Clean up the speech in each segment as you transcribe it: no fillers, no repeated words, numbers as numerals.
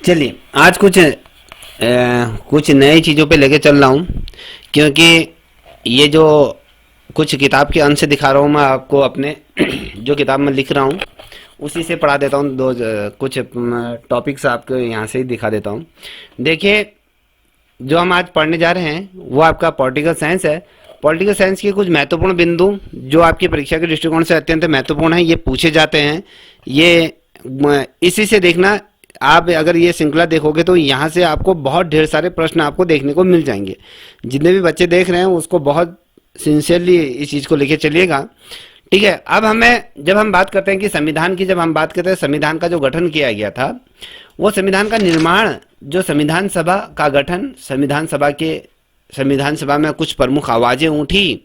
चलिए आज कुछ नई चीज़ों पे लेके चल रहा हूँ, क्योंकि ये जो कुछ किताब के अंश दिखा रहा हूँ मैं आपको अपने जो किताब में लिख रहा हूँ उसी से पढ़ा देता हूँ। कुछ टॉपिक्स आपको यहाँ से ही दिखा देता हूँ। देखिए, जो हम आज पढ़ने जा रहे हैं वो आपका पॉलिटिकल साइंस है। पॉलिटिकल साइंस के कुछ महत्वपूर्ण बिंदु जो आपकी परीक्षा के दृष्टिकोण से अत्यंत महत्वपूर्ण है, ये पूछे जाते हैं। इसी से देखना, आप अगर ये श्रृंखला देखोगे तो यहाँ से आपको बहुत ढेर सारे प्रश्न आपको देखने को मिल जाएंगे। जितने भी बच्चे देख रहे हैं उसको बहुत सिंसियरली इस चीज़ को लेके चलिएगा, ठीक है। अब जब हम बात करते हैं कि संविधान की, जब हम बात करते हैं संविधान का जो गठन किया गया था, वो संविधान का निर्माण, जो संविधान सभा का गठन, संविधान सभा में कुछ प्रमुख आवाजें उठी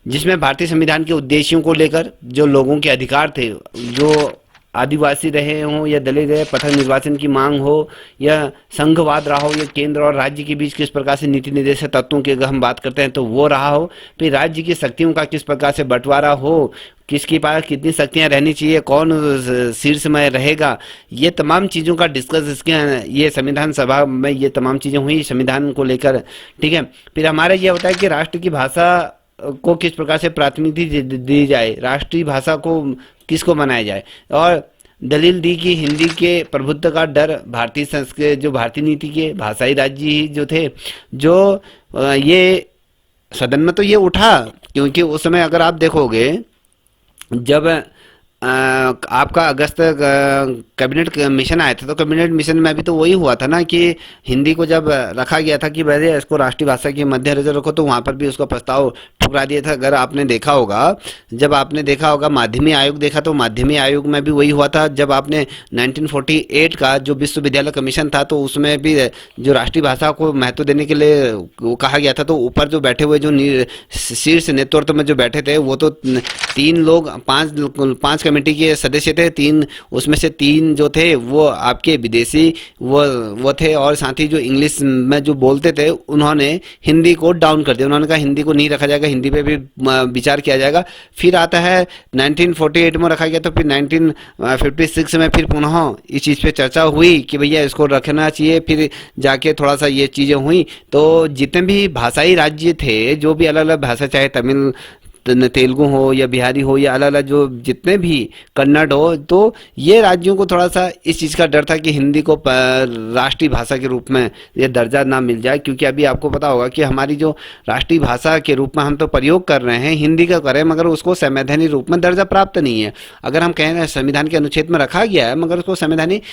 जिसमें भारतीय संविधान के उद्देश्यों को लेकर, जो लोगों के अधिकार थे, जो आदिवासी रहे हों या दलित रहे, पृथक निर्वाचन की मांग हो या संघवाद रहा हो, या केंद्र और राज्य के बीच किस प्रकार से नीति निर्देशक तत्वों की अगर हम बात करते हैं तो वो रहा हो, फिर राज्य की शक्तियों का किस प्रकार से बंटवारा हो, किसके पास कितनी शक्तियां रहनी चाहिए, कौन शीर्ष में रहेगा, ये तमाम चीज़ों का डिस्कस ये संविधान सभा में ये तमाम चीज़ें हुई संविधान को लेकर, ठीक है। फिर हमारा ये होता है कि राष्ट्र की भाषा को किस प्रकार से प्राथमिकता दी जाए, राष्ट्रीय भाषा को किसको बनाया जाए, और दलील दी कि हिंदी के प्रभुत्व का डर भारतीय संस्कृति, जो भारतीय नीति के भाषाई राज्य ही जो थे, जो ये सदन में तो ये उठा, क्योंकि उस समय अगर आप देखोगे जब आपका अगस्त कैबिनेट मिशन आया था, तो कैबिनेट मिशन में भी तो वही हुआ था ना कि हिंदी को जब रखा गया था कि भले इसको राष्ट्रीय भाषा के मध्य नजर रखो, तो वहाँ पर भी उसका प्रस्ताव ठुकरा दिया था। अगर आपने देखा होगा, जब आपने देखा होगा माध्यमिक आयोग देखा, तो माध्यमिक आयोग में भी वही हुआ था। जब आपने 1948 का जो विश्वविद्यालय कमीशन था, तो उसमें भी जो राष्ट्रीय भाषा को महत्व देने के लिए वो कहा गया था, तो ऊपर जो बैठे हुए जो शीर्ष नेतृत्व में जो बैठे थे वो तो 3 लोग, 5 कमेटी के सदस्य थे, 3 उसमें से 3 जो थे वो आपके विदेशी वो थे, और साथ ही जो इंग्लिश में जो बोलते थे उन्होंने हिंदी को डाउन कर दिया। उन्होंने कहा हिंदी को नहीं रखा जाएगा, हिंदी पे भी विचार किया जाएगा। फिर आता है 1948 में रखा गया, तो फिर 1956 में फिर पुनः इस चीज़ पे चर्चा हुई कि भैया इसको रखना चाहिए। फिर जाके थोड़ा सा ये चीज़ें हुई, तो जितने भी भाषाई राज्य थे, जो भी अलग अलग भाषा, चाहे तमिल, तेलुगु हो या बिहारी हो या अलग अलग जो जितने भी कन्नड़ हो, तो ये राज्यों को थोड़ा सा इस चीज़ का डर था कि हिंदी को राष्ट्रीय भाषा के रूप में ये दर्जा ना मिल जाए। क्योंकि अभी आपको पता होगा कि हमारी जो राष्ट्रीय भाषा के रूप में हम तो प्रयोग कर रहे हैं हिंदी का करें, मगर उसको संवैधानिक रूप में दर्जा प्राप्त नहीं है। अगर हम कह रहे हैं संविधान के अनुच्छेद में रखा गया है, मगर उसको संवैधानिक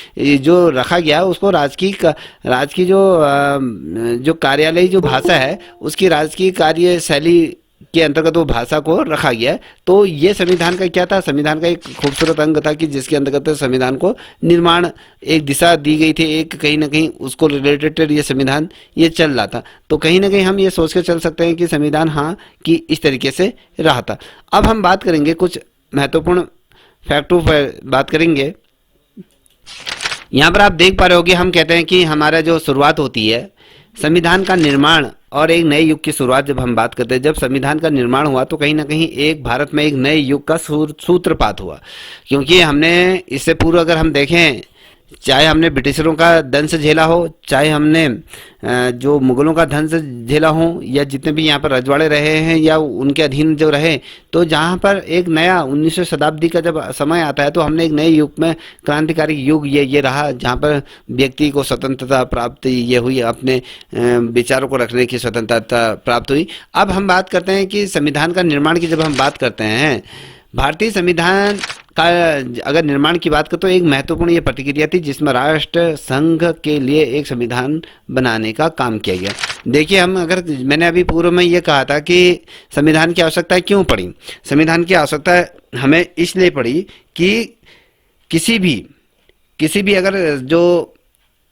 जो रखा गया है उसको राजकीय जो कार्यालयी जो भाषा है उसकी राजकीय कार्यशैली के अंतर्गत वो भाषा को रखा गया है। तो ये संविधान का क्या था, संविधान का एक खूबसूरत अंग था कि जिसके अंतर्गत संविधान को निर्माण एक दिशा दी गई थी, एक कहीं ना कहीं उसको रिलेटेड ये संविधान ये चल रहा था। तो कहीं ना कहीं हम ये सोच के चल सकते हैं कि संविधान हाँ कि इस तरीके से रहा था। अब हम बात करेंगे कुछ महत्वपूर्ण फैक्टों पर बात करेंगे। यहाँ पर आप देख पा रहे हो कि हम कहते हैं कि हमारा जो शुरुआत होती है संविधान का निर्माण और एक नए युग की शुरुआत, जब हम बात करते हैं, जब संविधान का निर्माण हुआ तो कहीं ना कहीं एक भारत में एक नए युग का सूत्रपात हुआ। क्योंकि हमने इससे पूर्व अगर हम देखें, चाहे हमने ब्रिटिशरों का दंश झेला हो, चाहे हमने जो मुगलों का दंश झेला हो, या जितने भी यहाँ पर रजवाड़े रहे हैं या उनके अधीन जो रहे, तो जहाँ पर एक नया 19वीं शताब्दी का जब समय आता है तो हमने एक नए युग में क्रांतिकारी युग ये रहा, जहाँ पर व्यक्ति को स्वतंत्रता प्राप्त ये हुई, अपने विचारों को रखने की स्वतंत्रता प्राप्त हुई। अब हम बात करते हैं कि संविधान का निर्माण की जब हम बात करते हैं, भारतीय संविधान का अगर निर्माण की बात करें तो एक महत्वपूर्ण ये प्रतिक्रिया थी जिसमें राष्ट्र संघ के लिए एक संविधान बनाने का काम किया गया। देखिए, मैंने अभी पूर्व में ये कहा था कि संविधान की आवश्यकता क्यों पड़ी। संविधान की आवश्यकता हमें इसलिए पड़ी कि किसी भी अगर जो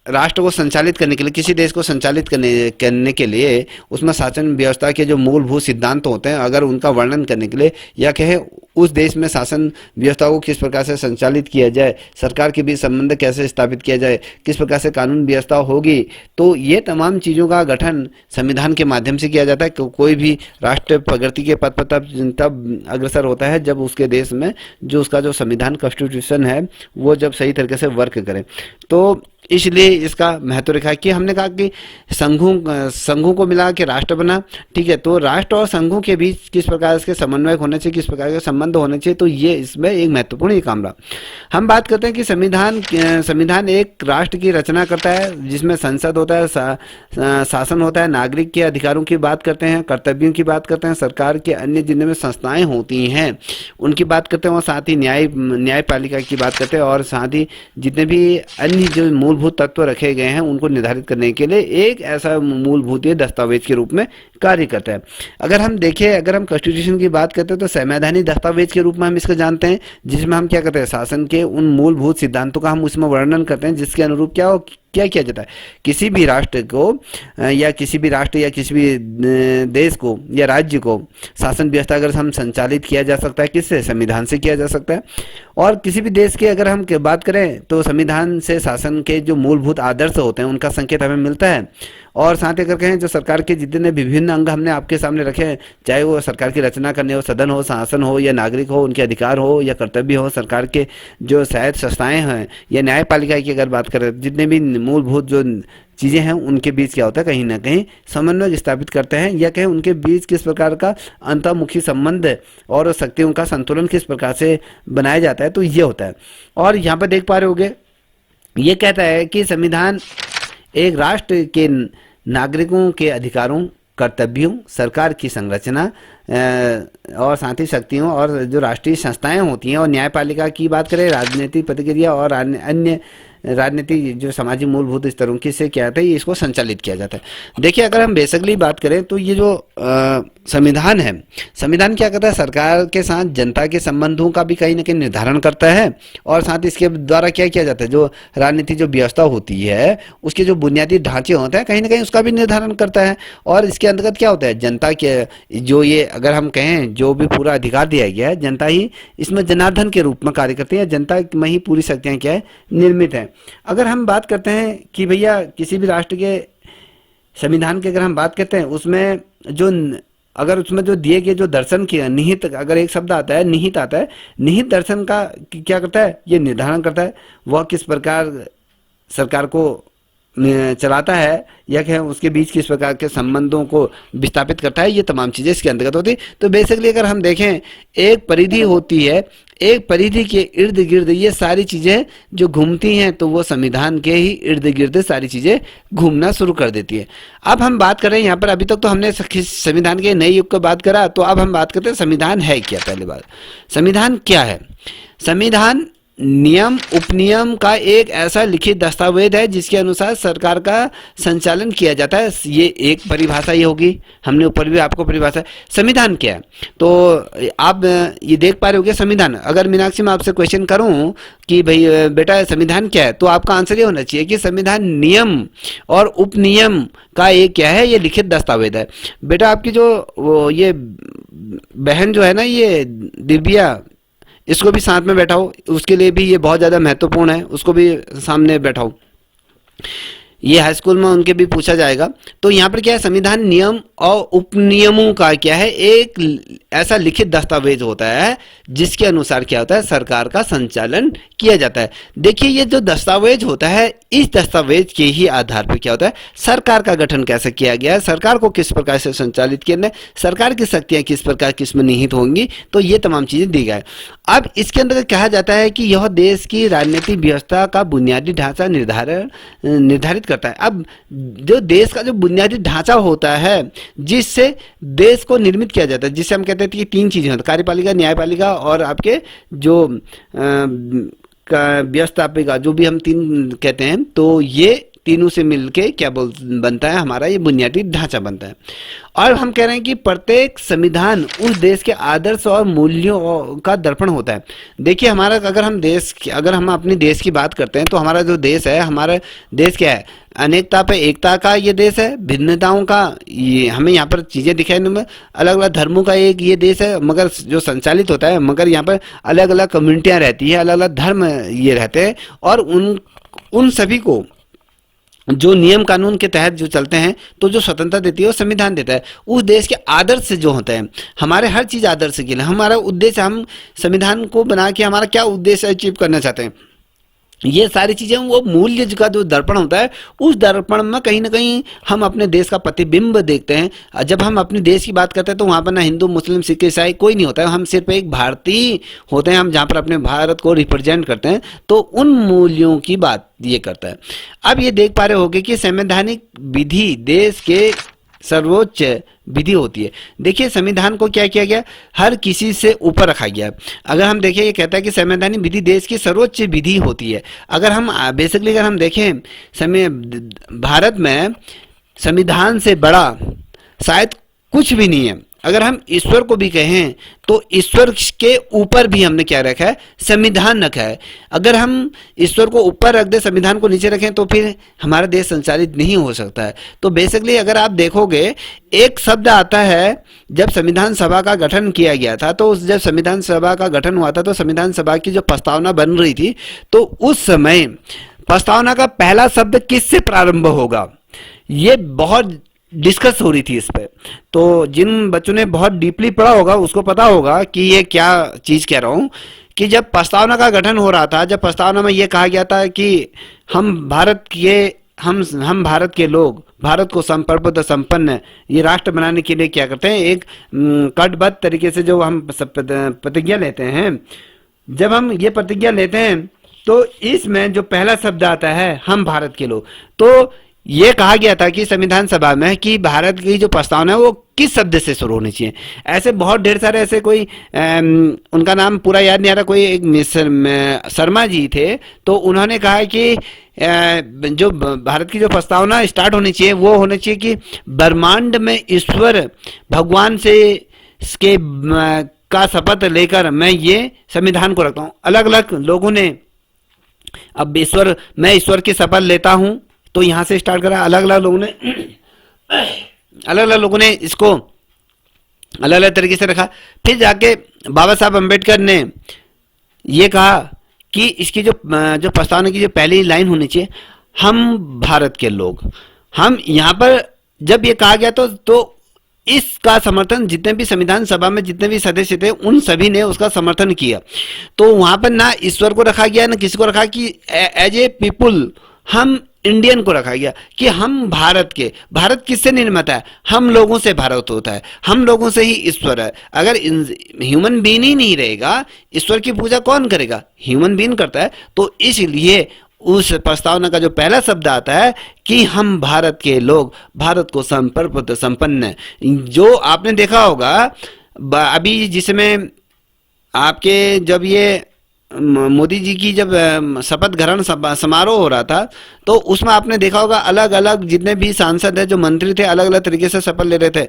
राष्ट्र को संचालित करने के लिए, किसी देश को संचालित करने के लिए उसमें शासन व्यवस्था के जो मूलभूत सिद्धांत होते हैं, अगर उनका वर्णन करने के लिए, या कहें उस देश में शासन व्यवस्था को किस प्रकार से संचालित किया जाए, सरकार के बीच संबंध कैसे स्थापित किया जाए, किस प्रकार से कानून व्यवस्था होगी, तो ये तमाम चीज़ों का गठन संविधान के माध्यम से किया जाता है। कोई भी राष्ट्र प्रगति के पथ पर तब अग्रसर होता है जब उसके देश में जो उसका जो संविधान कॉन्स्टिट्यूशन है वो जब सही तरीके से वर्क करे। तो इसलिए इसका महत्व रखा कि हमने कहा कि संघों को मिला के राष्ट्र बना। ठीक है, तो राष्ट्र और संघों के बीच किस प्रकार इसके समन्वय होना चाहिए, किस प्रकार के संबंध होने चाहिए, तो ये इसमें एक महत्वपूर्ण ही काम रहा। हम बात करते हैं कि संविधान एक राष्ट्र की रचना करता है, जिसमें संसद होता है, शासन होता है, नागरिक के अधिकारों की बात करते हैं, कर्तव्यों की बात करते हैं, सरकार के अन्य जितने में संस्थाएं होती हैं उनकी बात करते हैं, और साथ ही न्यायपालिका की बात करते हैं, और साथ ही जितने भी अन्य जो मूलभूत तत्व रखे गए हैं उनको निर्धारित करने के लिए एक ऐसा मूलभूत दस्तावेज के रूप में कार्य करता है। अगर हम देखें, अगर हम कॉन्स्टिट्यूशन की बात करते हैं तो संवैधानिक दस्तावेज के रूप में हम इसको जानते हैं, जिसमें हम क्या करते हैं, शासन के उन मूलभूत सिद्धांतों का हम उसमें वर्णन करते हैं, जिसके अनुरूप क्या किया जाता है, किसी भी राष्ट्र या किसी भी देश को या राज्य को शासन व्यवस्था अगर हम संचालित किया जा सकता है, किससे, संविधान से किया जा सकता है। और किसी भी देश की अगर हम बात करें तो संविधान से शासन के जो मूलभूत आदर्श होते हैं उनका संकेत हमें मिलता है। और साथ ही अगर कहें जो सरकार के जितने विभिन्न अंग हमने आपके सामने रखे हैं, चाहे वो सरकार की रचना करने हो, सदन हो, शासन हो, या नागरिक हो, उनके अधिकार हो या कर्तव्य हो, सरकार के जो सहायक संस्थाएं हैं या न्यायपालिका की अगर बात करें, जितने भी मूलभूत जो चीज़ें हैं उनके बीच क्या होता है, कहीं ना कहीं समन्वय स्थापित करते हैं, या कहें उनके बीच किस प्रकार का अंतर्मुखी संबंध और शक्तियों का संतुलन किस प्रकार से बनाया जाता है, तो ये होता है। और यहाँ पर देख पा रहे होंगे, ये कहता है कि संविधान एक राष्ट्र के नागरिकों के अधिकारों, कर्तव्यों, सरकार की संरचना और साथ ही शक्तियों और जो राष्ट्रीय संस्थाएं होती हैं, और न्यायपालिका की बात करें, राजनीतिक प्रतिक्रिया और अन्य राजनीतिक जो सामाजिक मूलभूत स्तरों की से क्या है, इसको संचालित किया जाता है। देखिए, अगर हम बेसिकली बात करें तो ये जो संविधान है, संविधान क्या करता है, सरकार के साथ जनता के संबंधों का भी कहीं ना कहीं निर्धारण करता है, और साथ ही इसके द्वारा क्या किया जाता है, जो राजनीति जो व्यवस्था होती है उसके जो बुनियादी ढांचे होते हैं कहीं ना कहीं उसका भी निर्धारण करता है। और इसके अंतर्गत क्या होता है, जनता के जो ये अगर हम कहें जो भी पूरा अधिकार दिया गया है, जनता ही इसमें जनार्दन के रूप में कार्य करती है, जनता में ही पूरी शक्तियाँ क्या है, निर्मित है। अगर हम बात करते हैं कि भैया किसी भी राष्ट्र के संविधान की अगर हम बात करते हैं, उसमें जो दिए गए जो दर्शन की निहित, अगर एक शब्द आता है निहित आता है, निहित दर्शन का क्या करता है, ये निर्धारण करता है वह किस प्रकार सरकार को चलाता है, या कहें उसके बीच किस प्रकार के संबंधों को विस्थापित करता है, ये तमाम चीज़ें इसके अंतर्गत होती है। तो बेसिकली अगर हम देखें, एक परिधि होती है, एक परिधि के इर्द गिर्द ये सारी चीज़ें जो घूमती हैं, तो वो संविधान के ही इर्द गिर्द सारी चीज़ें घूमना शुरू कर देती है। अब हम बात करें यहाँ पर, अभी तक तो हमने संविधान के नए युग की बात करा, तो अब हम बात करते हैं संविधान है क्या। पहली बात, संविधान क्या है? संविधान नियम उपनियम का एक ऐसा लिखित दस्तावेज है जिसके अनुसार सरकार का संचालन किया जाता है। ये एक परिभाषा ये होगी, हमने ऊपर भी आपको परिभाषा। संविधान क्या है, तो आप ये देख पा रहे होंगे संविधान। अगर मीनाक्षी मैं आपसे क्वेश्चन करूं कि भाई बेटा संविधान क्या है, तो आपका आंसर ये होना चाहिए कि संविधान नियम और उपनियम का एक क्या है, ये लिखित दस्तावेज है। बेटा आपकी जो ये बहन जो है ना, ये दिव्या, इसको भी साथ में बैठाओ, उसके लिए भी ये बहुत ज़्यादा महत्वपूर्ण है, उसको भी सामने बैठाओ। ये हाई स्कूल में उनके भी पूछा जाएगा। तो यहाँ पर क्या है, संविधान नियम और उपनियमों का क्या है, एक ऐसा लिखित दस्तावेज होता है जिसके अनुसार क्या होता है, सरकार का संचालन किया जाता है। देखिए, ये जो दस्तावेज होता है, इस दस्तावेज के ही आधार पर क्या होता है, सरकार का गठन कैसे किया गया है, सरकार को किस प्रकार से संचालित किया है, सरकार की शक्तियां किस प्रकार किसमें निहित होंगी, तो ये तमाम चीजें दी गई। अब इसके अंदर कहा जाता है कि यह देश की राजनीतिक व्यवस्था का बुनियादी ढांचा निर्धारित करता है। अब जो देश का जो बुनियादी ढांचा होता है जिससे देश को निर्मित किया जाता है, जिससे हम कहते हैं कि तीन चीजें होती हैं, कार्यपालिका, न्यायपालिका और आपके जो व्यवस्थापिका, जो भी हम तीन कहते हैं, तो ये तीनों से मिलके क्या बनता है, हमारा ये बुनियादी ढांचा बनता है। और हम कह रहे हैं कि प्रत्येक संविधान उस देश के आदर्श और मूल्यों का दर्पण होता है। देखिए, हमारा अगर हम अपने देश की बात करते हैं, तो हमारा जो देश है, हमारा देश क्या है, अनेकता पे एकता का ये देश है, भिन्नताओं का ये हमें यहाँ पर चीज़ें दिखाई में, अलग अलग धर्मों का एक ये देश है, मगर जो संचालित होता है, मगर यहाँ पर अलग अलग कम्युनिटियाँ रहती है, अलग अलग धर्म ये रहते हैं, और उन सभी को जो नियम कानून के तहत जो चलते हैं, तो जो स्वतंत्रता देती है वो संविधान देता है। उस देश के आदर्श जो होते हैं, हमारे हर चीज़ आदर्श के लिए, हमारा उद्देश्य, हम संविधान को बना के हमारा क्या उद्देश्य अचीव करना चाहते हैं, ये सारी चीजें, वो मूल्य का जो दर्पण होता है, उस दर्पण में कहीं ना कहीं हम अपने देश का प्रतिबिंब देखते हैं। जब हम अपने देश की बात करते हैं तो वहां पर ना हिंदू, मुस्लिम, सिख, ईसाई कोई नहीं होता है, हम सिर्फ एक भारतीय होते हैं, हम जहाँ पर अपने भारत को रिप्रेजेंट करते हैं, तो उन मूल्यों की बात ये करता है। अब ये देख पा रहे होगे कि संवैधानिक विधि देश के सर्वोच्च विधि होती है। देखिए संविधान को क्या किया गया, हर किसी से ऊपर रखा गया। अगर हम देखें, ये कहता है कि संवैधानिक विधि देश की सर्वोच्च विधि होती है। अगर हम बेसिकली अगर हम देखें, समय भारत में संविधान से बड़ा शायद कुछ भी नहीं है। अगर हम ईश्वर को भी कहें तो ईश्वर के ऊपर भी हमने क्या रखा है, संविधान रखा है। अगर हम ईश्वर को ऊपर रख दे, संविधान को नीचे रखें, तो फिर हमारा देश संचालित नहीं हो सकता है। तो बेसिकली अगर आप देखोगे, एक शब्द आता है, जब संविधान सभा का गठन किया गया था, तो जब संविधान सभा का गठन हुआ था तो संविधान सभा की जो प्रस्तावना बन रही थी, तो उस समय प्रस्तावना का पहला शब्द किससे प्रारंभ होगा, ये बहुत डिस्कस हो रही थी इस पे। तो जिन बच्चों ने बहुत डीपली पढ़ा होगा उसको पता होगा कि ये क्या चीज कह रहा हूं, कि जब प्रस्तावना का गठन हो रहा था, जब प्रस्तावना में ये कहा गया था कि हम भारत के लोग भारत को संप्रभुत्व संपन्न ये राष्ट्र बनाने के लिए क्या करते हैं, एक कटबद्ध तरीके से जो हम प्रतिज्ञा लेते हैं। जब हम ये प्रतिज्ञा लेते हैं तो इसमें जो पहला शब्द आता है, हम भारत के लोग, तो ये कहा गया था कि संविधान सभा में कि भारत की जो प्रस्तावना है वो किस शब्द से शुरू होनी चाहिए। ऐसे बहुत ढेर सारे ऐसे कोई उनका नाम पूरा याद नहीं आ रहा, कोई एक शर्मा जी थे, तो उन्होंने कहा कि जो भारत की जो प्रस्तावना स्टार्ट होनी चाहिए वो होनी चाहिए कि ब्रह्मांड में ईश्वर भगवान से के का शपथ लेकर मैं ये संविधान को रखता हूँ। अलग अलग लोगों ने, अब मैं ईश्वर की शपथ लेता हूँ, तो यहां से स्टार्ट करा। अलग अलग लोगों ने इसको अलग अलग तरीके से रखा। फिर जाके बाबा साहब अम्बेडकर ने ये कहा कि इसकी जो प्रस्तावना की जो पहली लाइन होनी चाहिए, हम भारत के लोग। हम यहाँ पर जब ये कहा गया तो इसका समर्थन जितने भी संविधान सभा में जितने भी सदस्य थे उन सभी ने उसका समर्थन किया। तो वहां पर ना ईश्वर को रखा गया ना किसी को रखा, कि एज ए पीपुल हम इंडियन को रखा गया कि हम भारत किससे निर्मित है, हम लोगों से भारत होता है, हम लोगों से ही ईश्वर है। अगर ह्यूमन बीइंग ही नहीं रहेगा, ईश्वर की पूजा कौन करेगा, ह्यूमन बीइंग करता है। तो इसलिए उस प्रस्तावना का जो पहला शब्द आता है कि हम भारत के लोग, भारत को संप्रभुत्व संपन्न, जो आपने देखा होगा अभी जिसमें आपके जब ये मोदी जी की जब शपथ ग्रहण समारोह हो रहा था, तो उसमें आपने देखा होगा अलग अलग जितने भी सांसद है, जो मंत्री थे, अलग अलग तरीके से शपथ ले रहे थे।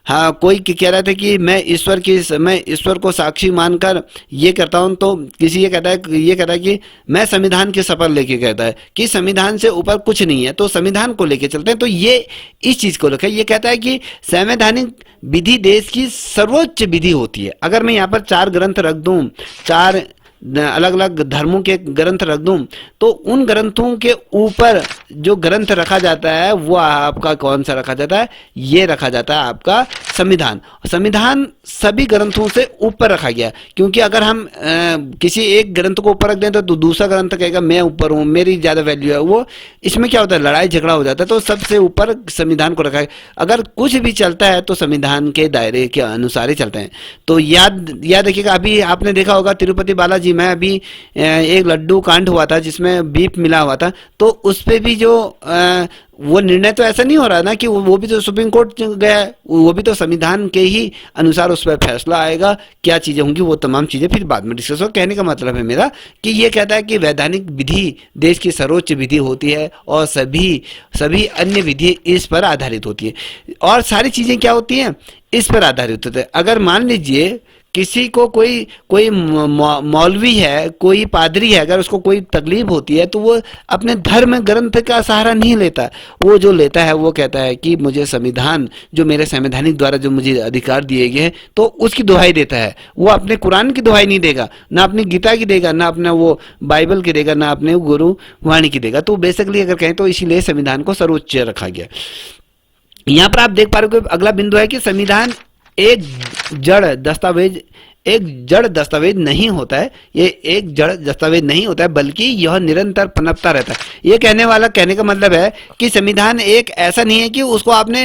हाँ, कोई कह रहा था कि मैं ईश्वर को साक्षी मानकर ये करता हूँ, तो किसी ये कहता है कि मैं संविधान की शपथ लेके कहता है कि संविधान से ऊपर कुछ नहीं है, तो संविधान को लेके चलते हैं। तो ये इस चीज को रखा है। ये कहता है कि संवैधानिक विधि देश की सर्वोच्च विधि होती है। अगर मैं यहाँ पर 4 ग्रंथ रख दूं, 4 अलग अलग धर्मों के ग्रंथ रख दूं, तो उन ग्रंथों के ऊपर जो ग्रंथ रखा जाता है वो आपका कौन सा रखा जाता है, ये रखा जाता है आपका संविधान। संविधान सभी ग्रंथों से ऊपर रखा गया, क्योंकि अगर हम किसी एक ग्रंथ को ऊपर रख दें तो दूसरा ग्रंथ कहेगा मैं ऊपर हूँ, मेरी ज्यादा वैल्यू है। वो इसमें क्या होता है, लड़ाई झगड़ा हो जाता है। तो सबसे ऊपर संविधान को रखा है। अगर कुछ भी चलता है तो संविधान के दायरे के अनुसार ही चलते हैं। तो याद रखिएगा, अभी आपने देखा होगा तिरुपति बालाजी में अभी एक लड्डू कांड हुआ था जिसमें बीफ मिला हुआ था, तो उस पे भी जो वो निर्णय तो ऐसा नहीं हो रहा ना कि वो भी तो सुप्रीम कोर्ट गया है, वो भी तो संविधान के ही अनुसार उस पर फैसला आएगा। क्या चीजें होंगी वो तमाम चीजें फिर बाद में डिस्कस हो। कहने का मतलब है मेरा कि ये कहता है कि वैधानिक विधि देश की सर्वोच्च विधि होती है और सभी अन्य विधि इस पर आधारित होती है। और सारी चीजें क्या होती हैं, इस पर आधारित होते हैं। अगर मान लीजिए किसी को कोई मौलवी है, कोई पादरी है, अगर उसको कोई तकलीफ होती है तो वो अपने धर्म ग्रंथ का सहारा नहीं लेता। वो जो लेता है वो कहता है कि मुझे संविधान, जो मेरे संवैधानिक द्वारा जो मुझे अधिकार दिए गए हैं, तो उसकी दुहाई देता है। वो अपने कुरान की दुहाई नहीं देगा, ना अपनी गीता की देगा, ना अपना वो बाइबल की देगा, ना अपने गुरु वाणी की देगा। तो बेसिकली अगर कहें तो इसीलिए संविधान को सर्वोच्च रखा गया। यहाँ पर आप देख पा रहे हो अगला बिंदु है कि संविधान एक जड़ दस्तावेज एक जड़ दस्तावेज नहीं होता है, ये एक जड़ दस्तावेज नहीं होता है, बल्कि यह निरंतर पनपता रहता है। ये कहने का मतलब है कि संविधान एक ऐसा नहीं है कि उसको आपने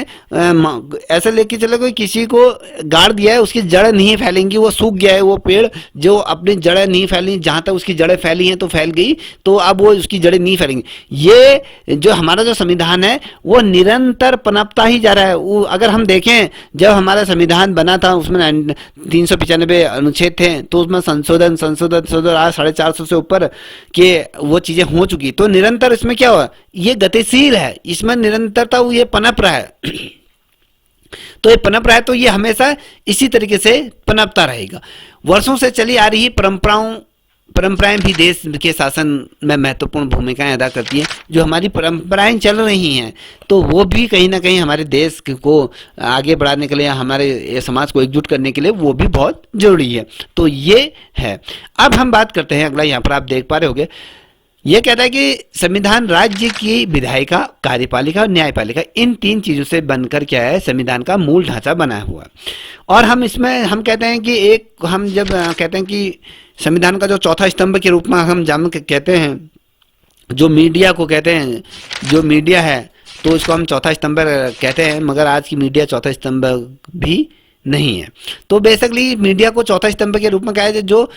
ऐसा लेके चलो कोई किसी को गाड़ दिया है, उसकी जड़ नहीं फैलेंगी, वो सूख गया है वो पेड़, जो अपनी जड़ें नहीं फैली, जहां तक उसकी जड़ें फैली हैं तो फैल गई, तो अब वो उसकी जड़ें नहीं फैलेंगी। ये जो हमारा जो संविधान है वो निरंतर पनपता ही जा रहा है। अगर हम देखें, जब हमारा संविधान बना था उसमें 395 अनुच्छेद थे, तो उसमें संशोधन आज 450 से ऊपर के वो चीजें हो चुकी, तो निरंतर इसमें क्या हुआ, ये गतिशील है, इसमें निरंतरता ये पनप रहा है। तो ये पनप रहा है, तो ये हमेशा इसी तरीके से पनपता रहेगा। वर्षों से चली आ रही परंपराएं भी देश के शासन में महत्वपूर्ण भूमिकाएं अदा करती हैं। जो हमारी परंपराएं चल रही हैं, तो वो भी कहीं ना कहीं हमारे देश को आगे बढ़ाने के लिए, हमारे समाज को एकजुट करने के लिए वो भी बहुत जरूरी है। तो ये है। अब हम बात करते हैं अगला, यहाँ पर आप देख पा रहे होंगे, ये कहता है कि संविधान राज्य की विधायिका, कार्यपालिका और न्यायपालिका, इन 3 चीजों से बनकर क्या है, संविधान का मूल ढांचा बना हुआ है। और हम इसमें हम कहते हैं कि हम जब कहते हैं कि संविधान का जो चौथा स्तंभ के रूप में हम कहते हैं, जो मीडिया को कहते हैं, जो मीडिया है तो इसको हम चौथा स्तंभ कहते हैं, मगर आज की मीडिया चौथा स्तंभ भी नहीं है। तो बेसिकली मीडिया को चौथा स्तंभ के रूप में कहा जाए, जो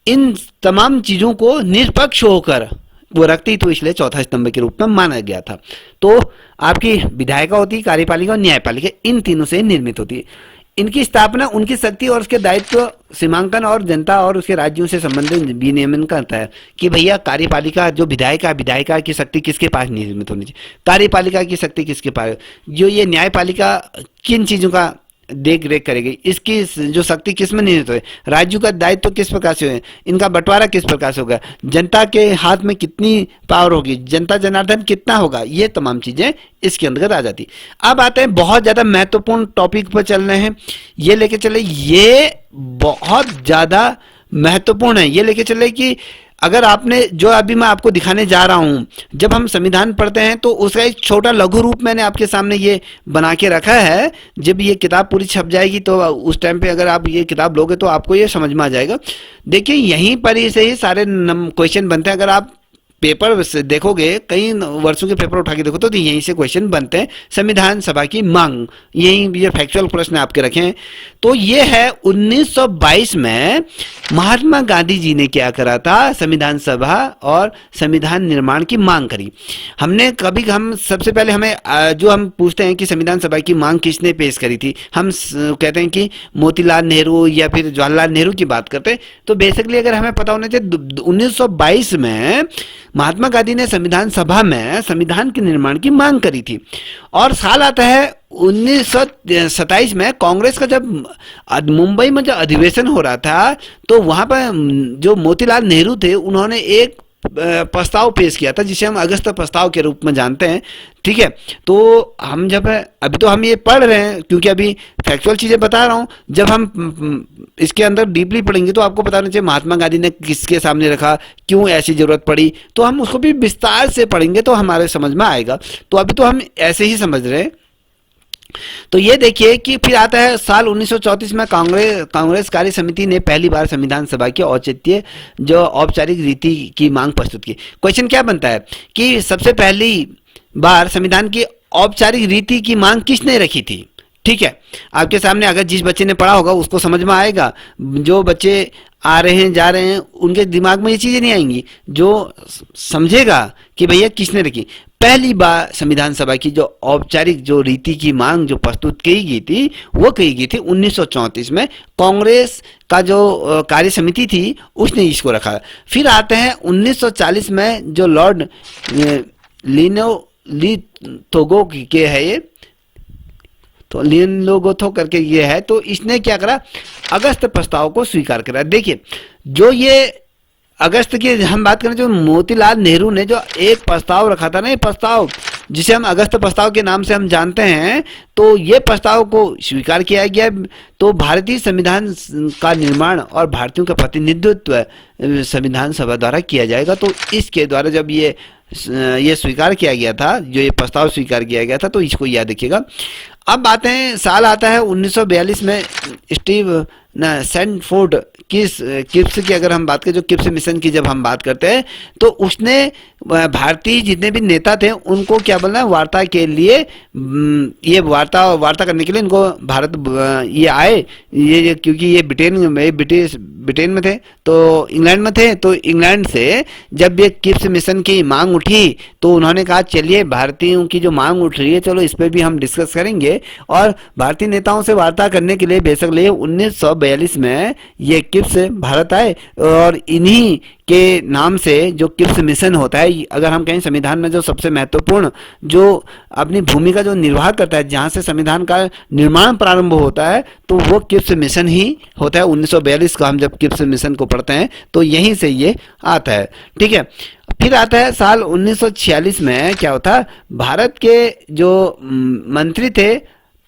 इन तमाम चीजों को निष्पक्ष होकर वो रखती, तो इसलिए चौथा स्तंभ के रूप में माना गया था। तो आपकी विधायिका होती है, कार्यपालिका और न्यायपालिका, इन तीनों से निर्मित होती है। इनकी स्थापना उनकी शक्ति और उसके दायित्व सीमांकन और जनता और उसके राज्यों से संबंधित विनियमन करता है कि भैया कार्यपालिका, जो विधायिका की शक्ति किसके पास निर्मित होनी चाहिए, कार्यपालिका की शक्ति किसके पास, जो ये न्यायपालिका किन चीजों का देख रेख करेगी, इसकी जो शक्ति किस में निहित है, राज्यों का दायित्व किस प्रकार से है, इनका बंटवारा किस प्रकार से होगा, जनता के हाथ में कितनी पावर होगी, जनता जनार्दन कितना होगा, ये तमाम चीजें इसके अंतर्गत आ जाती। अब आते हैं बहुत ज्यादा महत्वपूर्ण टॉपिक पर चल रहे हैं, ये लेके चले, ये बहुत ज्यादा महत्वपूर्ण है। ये लेके चले कि अगर आपने, जो अभी मैं आपको दिखाने जा रहा हूं, जब हम संविधान पढ़ते हैं तो उसका एक छोटा लघु रूप मैंने आपके सामने ये बना के रखा है। जब ये किताब पूरी छप जाएगी तो उस टाइम पे अगर आप ये किताब लोगे तो आपको ये समझ में आ जाएगा। देखिए यहीं पर ही से ही सारे क्वेश्चन बनते हैं। अगर आप पेपर से देखोगे, कई वर्षों के पेपर उठा के देखो तो यहीं से क्वेश्चन बनते हैं। संविधान सभा की मांग, यही ये फैक्चुअल प्रश्न आपके रखे हैं। तो ये है 1922 में महात्मा गांधी जी ने क्या करा था, संविधान सभा और संविधान निर्माण की मांग करी। हम सबसे पहले हमें जो हम पूछते हैं कि संविधान सभा की मांग किसने पेश करी थी, हम कहते हैं कि मोतीलाल नेहरू या फिर जवाहरलाल नेहरू की बात करते हैं। तो बेसिकली अगर हमें पता होना चाहिए, 1922 में महात्मा गांधी ने संविधान सभा में संविधान के निर्माण की मांग करी थी। और साल आता है 1927 में, कांग्रेस का जब मुंबई में जो अधिवेशन हो रहा था, तो वहां पर जो मोतीलाल नेहरू थे, उन्होंने एक प्रस्ताव पेश किया था जिसे हम अगस्त प्रस्ताव के रूप में जानते हैं। ठीक है, तो हम जब अभी तो हम ये पढ़ रहे हैं क्योंकि अभी फैक्चुअल चीजें बता रहा हूं, जब हम इसके अंदर डीपली पढ़ेंगे तो आपको पता होना चाहिए महात्मा गांधी ने किसके सामने रखा, क्यों ऐसी जरूरत पड़ी, तो हम उसको भी विस्तार से पढ़ेंगे तो हमारे समझ में आएगा। तो अभी तो हम ऐसे ही समझ रहे हैं। तो ये देखिए कि फिर आता है साल 1934 में कांग्रेस कार्य समिति ने पहली बार संविधान सभा की औचित्य जो औपचारिक रीति की मांग प्रस्तुत की। क्वेश्चन क्या बनता है कि सबसे पहली बार संविधान की औपचारिक रीति की मांग किसने रखी थी। ठीक है, आपके सामने अगर जिस बच्चे ने पढ़ा होगा उसको समझ में आएगा, जो बच्चे आ रहे हैं जा रहे हैं उनके दिमाग में ये चीजें नहीं आएंगी। जो समझेगा कि भैया किसने रखी, पहली बार संविधान सभा की जो औपचारिक जो रीति की मांग जो प्रस्तुत की गई थी, वो की गई थी 1934 में। कांग्रेस का जो कार्य समिति थी उसने इसको रखा। फिर आते हैं 1940 में, जो लॉर्ड लिथोगो के है ये, तो लिनलोगोथो करके ये है, तो इसने क्या करा, अगस्त प्रस्ताव को स्वीकार करा। देखिए जो ये अगस्त की हम बात करें, जो मोतीलाल नेहरू ने जो एक प्रस्ताव रखा था ना, ये प्रस्ताव जिसे हम अगस्त प्रस्ताव के नाम से हम जानते हैं, तो ये प्रस्ताव को स्वीकार किया गया। तो भारतीय संविधान का निर्माण और भारतीयों का प्रतिनिधित्व संविधान सभा द्वारा किया जाएगा। तो इसके द्वारा जब ये स्वीकार किया गया था, जो ये प्रस्ताव स्वीकार किया गया था, तो इसको याद रखिएगा। अब बात है, साल आता है 1942 में, स्टीव ना सैनफोर्ड किप्स की अगर हम बात करें, जो किप्स मिशन की जब हम बात करते हैं, तो उसने भारतीय जितने भी नेता थे उनको क्या बोलना है, वार्ता के लिए ये वार्ता करने के लिए इनको भारत ये आए, ये क्योंकि ये ब्रिटेन में थे, तो इंग्लैंड में थे, तो इंग्लैंड से जब ये किप्स मिशन की मांग उठी तो उन्होंने कहा चलिए भारतीयों की जो मांग उठ रही है चलो इस पर भी हम डिस्कस करेंगे, और भारतीय नेताओं से वार्ता करने के लिए बेसिकली 1942 में ये किप्स भारत आए। और इन्हीं के नाम से जो किप्स मिशन होता है, अगर हम कहें संविधान में जो सबसे महत्वपूर्ण जो अपनी भूमिका जो निर्वाह करता है, जहां से संविधान का निर्माण प्रारंभ होता है, तो वो किप्स मिशन ही होता है। 1942 को हम जब किप्स मिशन को पढ़ते हैं तो यहीं से ये आता है। ठीक है, फिर आता है साल 1946 में क्या होता, भारत के जो मंत्री थे,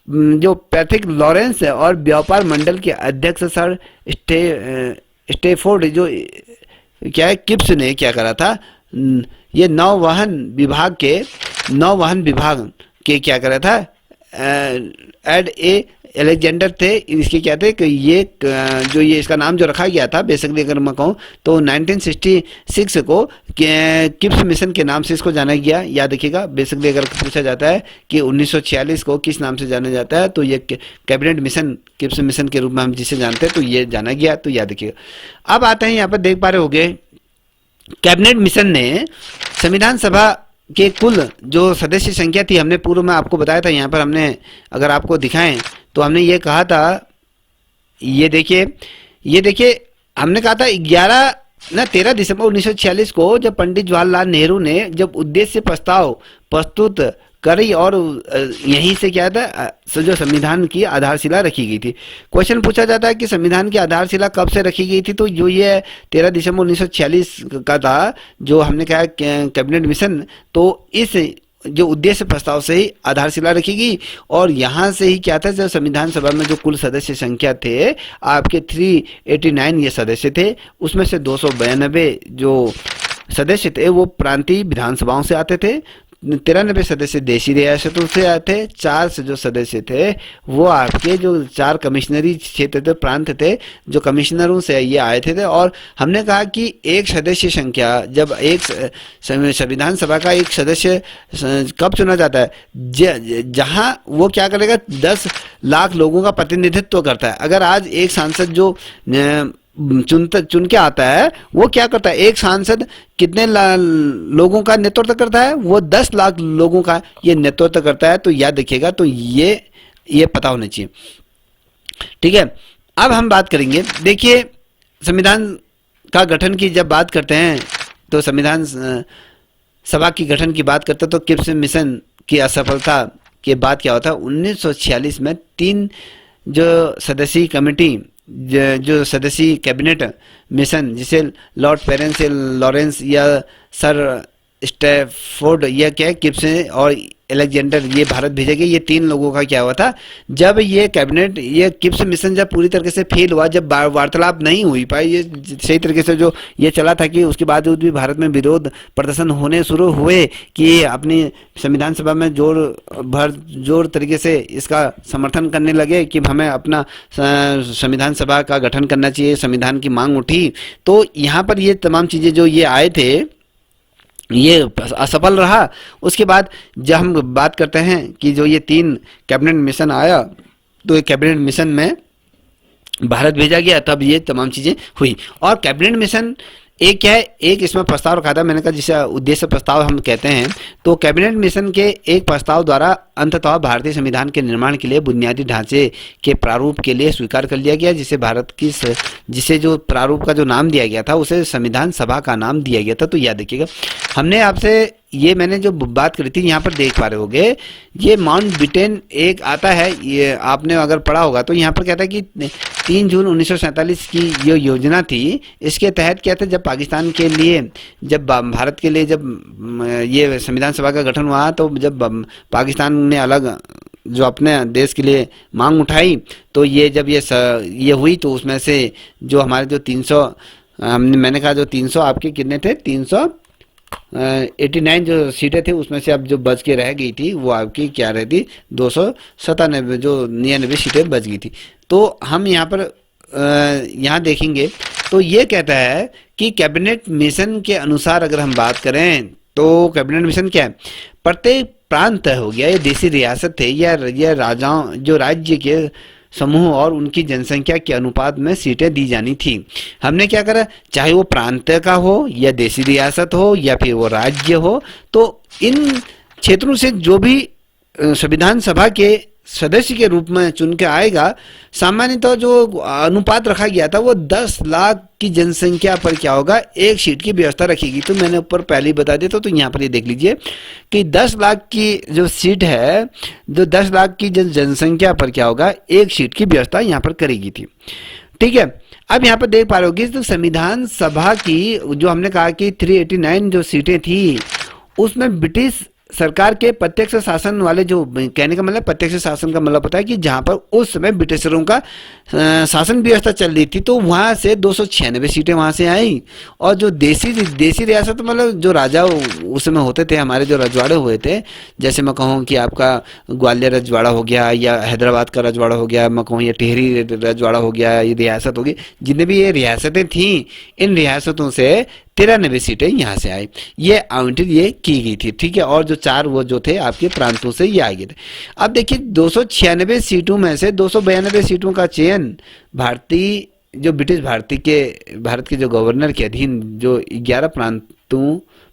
जो पैट्रिक लॉरेंस और व्यापार मंडल के अध्यक्ष सर स्टेफोर्ड, जो क्या है, किप्स ने क्या करा था, ये नौवहन विभाग के क्या करा था, एड ए एलेक्जेंडर थे इसके, क्या थे कि ये जो ये इसका नाम जो रखा गया था, बेसिकली अगर मैं कहूँ तो 1966 को किप्स मिशन के नाम से इसको जाना गया। याद रखिएगा, बेसिकली अगर पूछा जाता है कि 1946 को किस नाम से जाना जाता है, तो ये कैबिनेट मिशन, किप्स मिशन के रूप में हम जिसे जानते हैं, तो ये जाना गया, तो याद रखिएगा। अब आते हैं, यहाँ पर देख पा रहे होंगे, कैबिनेट मिशन ने संविधान सभा के कुल जो सदस्य संख्या थी, हमने पूर्व में आपको बताया था, यहाँ पर हमने अगर आपको दिखाएं तो हमने ये कहा था, ये देखिए हमने कहा था 13 दिसंबर 1946 को जब पंडित जवाहरलाल नेहरू ने जब उद्देश्य प्रस्ताव प्रस्तुत करी, और यहीं से क्या था, जो संविधान की आधारशिला रखी गई थी। क्वेश्चन पूछा जाता है कि संविधान की आधारशिला कब से रखी गई थी, तो जो ये 13 दिसंबर 1946 का था, जो हमने कहा कैबिनेट मिशन, तो इस जो उद्देश्य प्रस्ताव से ही आधारशिला रखी गई। और यहाँ से ही क्या था, जब संविधान सभा में जो कुल सदस्य संख्या थे आपके 389 ये सदस्य थे, उसमें से 292 जो सदस्य थे वो प्रांतीय विधानसभाओं से आते थे, 93 सदस्य देशी रियासतों से आए थे, 4 से जो सदस्य थे वो आपके जो 4 कमिश्नरी क्षेत्र थे, प्रांत थे, जो कमिश्नरों से ये आए थे। और हमने कहा कि एक सदस्य संख्या, जब एक संविधान सभा का एक सदस्य कब चुना जाता है, जहां वो क्या करेगा, 10 लाख लोगों का प्रतिनिधित्व करता है। अगर आज एक सांसद जो चुन के आता है, वो क्या करता है, एक सांसद कितने लोगों का नेतृत्व करता है, वो 10 लाख लोगों का ये नेतृत्व करता है। तो याद रखिएगा, तो ये पता होना चाहिए। ठीक है, अब हम बात करेंगे, देखिए संविधान का गठन की जब बात करते हैं, तो संविधान सभा की गठन की बात करते हैं, तो किप्स मिशन की असफलता के बाद क्या होता है, 1946 में 3 जो सदस्यीय कमेटी, जो सदस्यीय कैबिनेट मिशन, जिसे लॉर्ड पेरेंस लॉरेंस या सर स्टैफोर्ड या क्या किप्स और एलेक्जेंडर, ये भारत भेजे गए, ये 3 लोगों का क्या हुआ था, जब ये कैबिनेट, ये किप्स मिशन जब पूरी तरीके से फेल हुआ, जब वार्तालाप नहीं हुई पाई, ये सही तरीके से जो ये चला था, कि उसके बावजूद भी भारत में विरोध प्रदर्शन होने शुरू हुए कि अपनी संविधान सभा में जोर तरीके से इसका समर्थन करने लगे कि हमें अपना संविधान सभा का गठन करना चाहिए, संविधान की मांग उठी। तो यहाँ पर ये तमाम चीज़ें जो ये आए थे, ये असफल रहा। उसके बाद जब हम बात करते हैं कि जो ये 3 कैबिनेट मिशन आया, तो ये कैबिनेट मिशन में भारत भेजा गया, तब ये तमाम चीज़ें हुई। और कैबिनेट मिशन एक क्या है, एक इसमें प्रस्ताव रखा था, मैंने कहा जिसे उद्देश्य प्रस्ताव हम कहते हैं। तो कैबिनेट मिशन के एक प्रस्ताव द्वारा अंततः भारतीय संविधान के निर्माण के लिए बुनियादी ढांचे के प्रारूप के लिए स्वीकार कर लिया गया, जिसे जो प्रारूप का जो नाम दिया गया था उसे संविधान सभा का नाम दिया गया था। तो याद रखिएगा, हमने आपसे ये मैंने जो बात करी थी, यहाँ पर देख पा रहे होंगे, ये माउंट ब्रिटेन एक आता है, ये आपने अगर पढ़ा होगा, तो यहाँ पर क्या था कि 3 जून 1947 की जो योजना थी, इसके तहत क्या था, जब पाकिस्तान के लिए, जब भारत के लिए जब ये संविधान सभा का गठन हुआ, तो जब पाकिस्तान ने अलग जो अपने देश के लिए मांग उठाई, तो ये जब ये हुई, तो उसमें से जो हमारे जो 300 मैंने कहा जो 300 आपके कितने थे, 389 जो सीटें थी, उसमें से अब जो बच के रह गई थी वो आपकी क्या रहती, 297 जो 99 सीटें बच गई थी। तो हम यहाँ पर यहाँ देखेंगे तो ये कहता है कि कैबिनेट मिशन के अनुसार अगर हम बात करें तो कैबिनेट मिशन क्या है, प्रत्येक प्रांत तय हो गया, ये देशी रियासत थे या राजाओं जो राज्य के समूह और उनकी जनसंख्या के अनुपात में सीटें दी जानी थी। हमने क्या करा, चाहे वो प्रांत का हो या देशी रियासत हो या फिर वो राज्य हो, तो इन क्षेत्रों से जो भी संविधान सभा के सदस्य के रूप में चुन के आएगा, सामान्यतः जो अनुपात रखा गया था वो 10 लाख की जनसंख्या पर क्या होगा, एक सीट की व्यवस्था रखेगी। तो मैंने ऊपर पहले ही बता दिया था, तो यहाँ पर ये देख लीजिए कि 10 लाख की जो सीट है, जो 10 लाख की जनसंख्या पर क्या होगा, एक सीट की व्यवस्था यहाँ पर करेगी थी। ठीक है, अब यहाँ पर देख पा रहे होगी तो संविधान सभा की जो हमने कहा कि 389 जो सीटें थी, उसमें ब्रिटिश सरकार के प्रत्यक्ष शासन वाले, जो कहने का मतलब प्रत्यक्ष शासन का मतलब पता है कि जहां पर उस समय ब्रिटिशरों का शासन व्यवस्था चल रही थी, तो वहां से 296 सीटें वहां से आई। और जो देशी रियासत मतलब जो राजा उस समय होते थे, हमारे जो रजवाड़े हुए थे, जैसे मैं कहूँ कि आपका ग्वालियर रजवाड़ा हो गया या हैदराबाद का रजवाड़ा हो गया, मैं कहूँ या टिहरी रजवाड़ा हो गया, ये रियासत होगी, जितने भी ये रियासतें थी, इन रियासतों से 93 सीटें यहाँ से आई, ये आवंटित ये की गई थी। ठीक है, और जो 4 वो जो थे आपके प्रांतों से ये आ गए थे। अब देखिए 296 सीटों में से 292 सीटों का चयन भारतीय जो ब्रिटिश भारत के जो गवर्नर के अधीन जो 11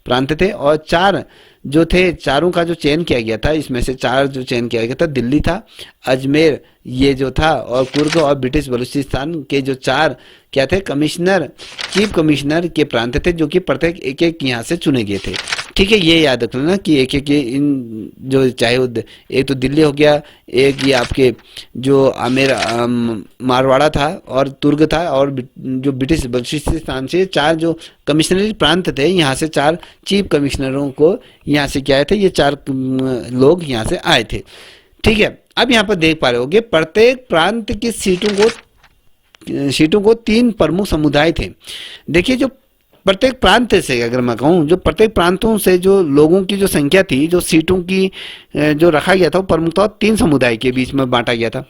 प्रांत थे और 4 जो थे, चारों का जो चयन किया गया था, इसमें से 4 जो चयन किया गया था, दिल्ली था, अजमेर ये जो था, और कुर्ग और ब्रिटिश बलूचिस्तान के जो 4 क्या थे, चीफ कमिश्नर के प्रांत थे, जो कि प्रत्येक एक यहाँ से चुने गए थे। ठीक है, ये याद रख लेना कि एक इन जो चाहे एक तो दिल्ली हो गया, एक ये आपके जो आमेर मारवाड़ा था और तुर्ग था, और जो ब्रिटिश बलूचिस्तान से 4 जो कमिश्नरी प्रांत थे, यहाँ से 4 चीफ कमिश्नरों को यहाँ से क्या आए थे, ये 4 लोग यहाँ से आए थे। ठीक है, अब यहाँ पर देख पा रहे होगे प्रत्येक प्रांत की सीटों को 3 प्रमुख समुदाय थे। देखिए जो प्रत्येक प्रांत से अगर मैं कहूँ, जो प्रत्येक प्रांतों से जो लोगों की जो संख्या थी, जो सीटों की जो रखा गया था, वो प्रमुखतः 3 समुदाय के बीच में बांटा गया था।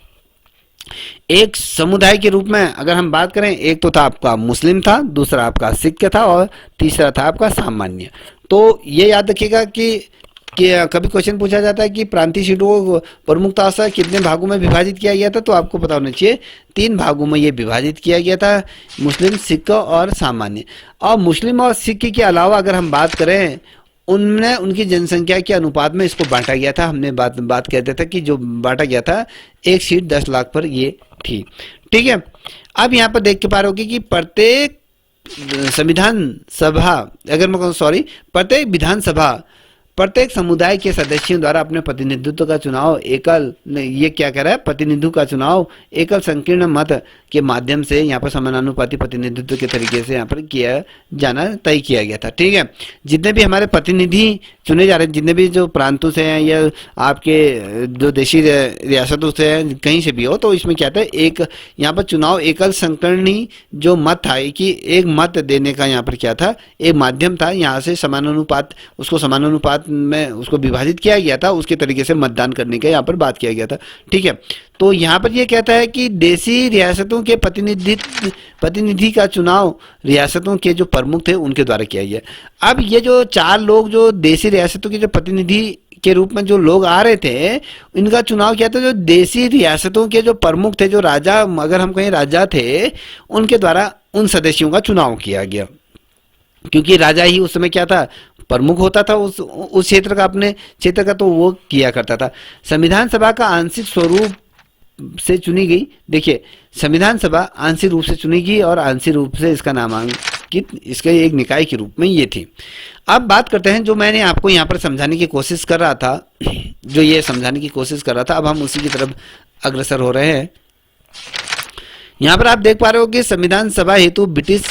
एक समुदाय के रूप में अगर हम बात करें, एक तो था आपका मुस्लिम था, दूसरा आपका सिख था और तीसरा था आपका सामान्य। तो ये याद रखिएगा कि कभी क्वेश्चन पूछा जाता है कि प्रांतीय सीटों को प्रमुखता से कितने भागों में विभाजित किया गया था, तो आपको पता होना चाहिए 3 भागों में ये विभाजित किया गया था, मुस्लिम, सिख और सामान्य। और मुस्लिम और सिख के अलावा अगर हम बात करें, उनने उनकी जनसंख्या के अनुपात में इसको बांटा गया था। हमने बात कहते थे कि जो बांटा गया था, एक सीट 10 लाख पर ये थी। ठीक है, अब यहाँ पर देख के पा रहे होगे कि प्रत्येक विधानसभा प्रत्येक समुदाय के सदस्यों द्वारा अपने प्रतिनिधित्व का चुनाव ये क्या कह रहा है, प्रतिनिधित्व का चुनाव एकल संकीर्ण मत के माध्यम से यहाँ पर समानुपाती प्रतिनिधित्व के तरीके से यहाँ पर किया जाना तय किया गया था। ठीक है, जितने भी हमारे प्रतिनिधि चुने जा रहे हैं, जितने भी जो प्रांतों से हैं या आपके जो देशी रियासतों से हैं, कहीं से भी हो, तो इसमें क्या था, एक यहाँ पर चुनाव एकल संकीर्णी जो मत था, कि एक मत देने का यहाँ पर क्या था, एक माध्यम था, यहाँ से समानुपात में उसको विभाजित किया गया था, उसके तरीके से मतदान करने का यहाँ पर बात किया गया था। ठीक है, तो यहाँ पर ये कहता है कि देशी रियासतों के प्रतिनिधि का चुनाव रियासतों के जो प्रमुख थे उनके द्वारा किया गया। अब ये जो 4 लोग जो देशी रियासतों के जो प्रतिनिधि के रूप में जो लोग आ रहे थे, इनका चुनाव किया था जो देशी रियासतों के जो प्रमुख थे, जो राजा, अगर हम कहें राजा थे, उनके द्वारा उन सदस्यों का चुनाव किया गया, क्योंकि राजा ही उस समय क्या था, प्रमुख होता था उस क्षेत्र का, अपने क्षेत्र का, तो वो किया करता था। संविधान सभा का आंशिक स्वरूप से चुनी गई। देखिए, संविधान सभा आंशिक रूप से चुनी गई और आंशिक रूप से इसका नामांकित इसके एक निकाय के रूप में ये थी। अब बात करते हैं जो मैंने आपको यहाँ पर समझाने की कोशिश कर रहा था, अब हम उसी की तरफ अग्रसर हो रहे हैं। यहाँ पर आप देख पा रहे हो कि संविधान सभा हेतु ब्रिटिश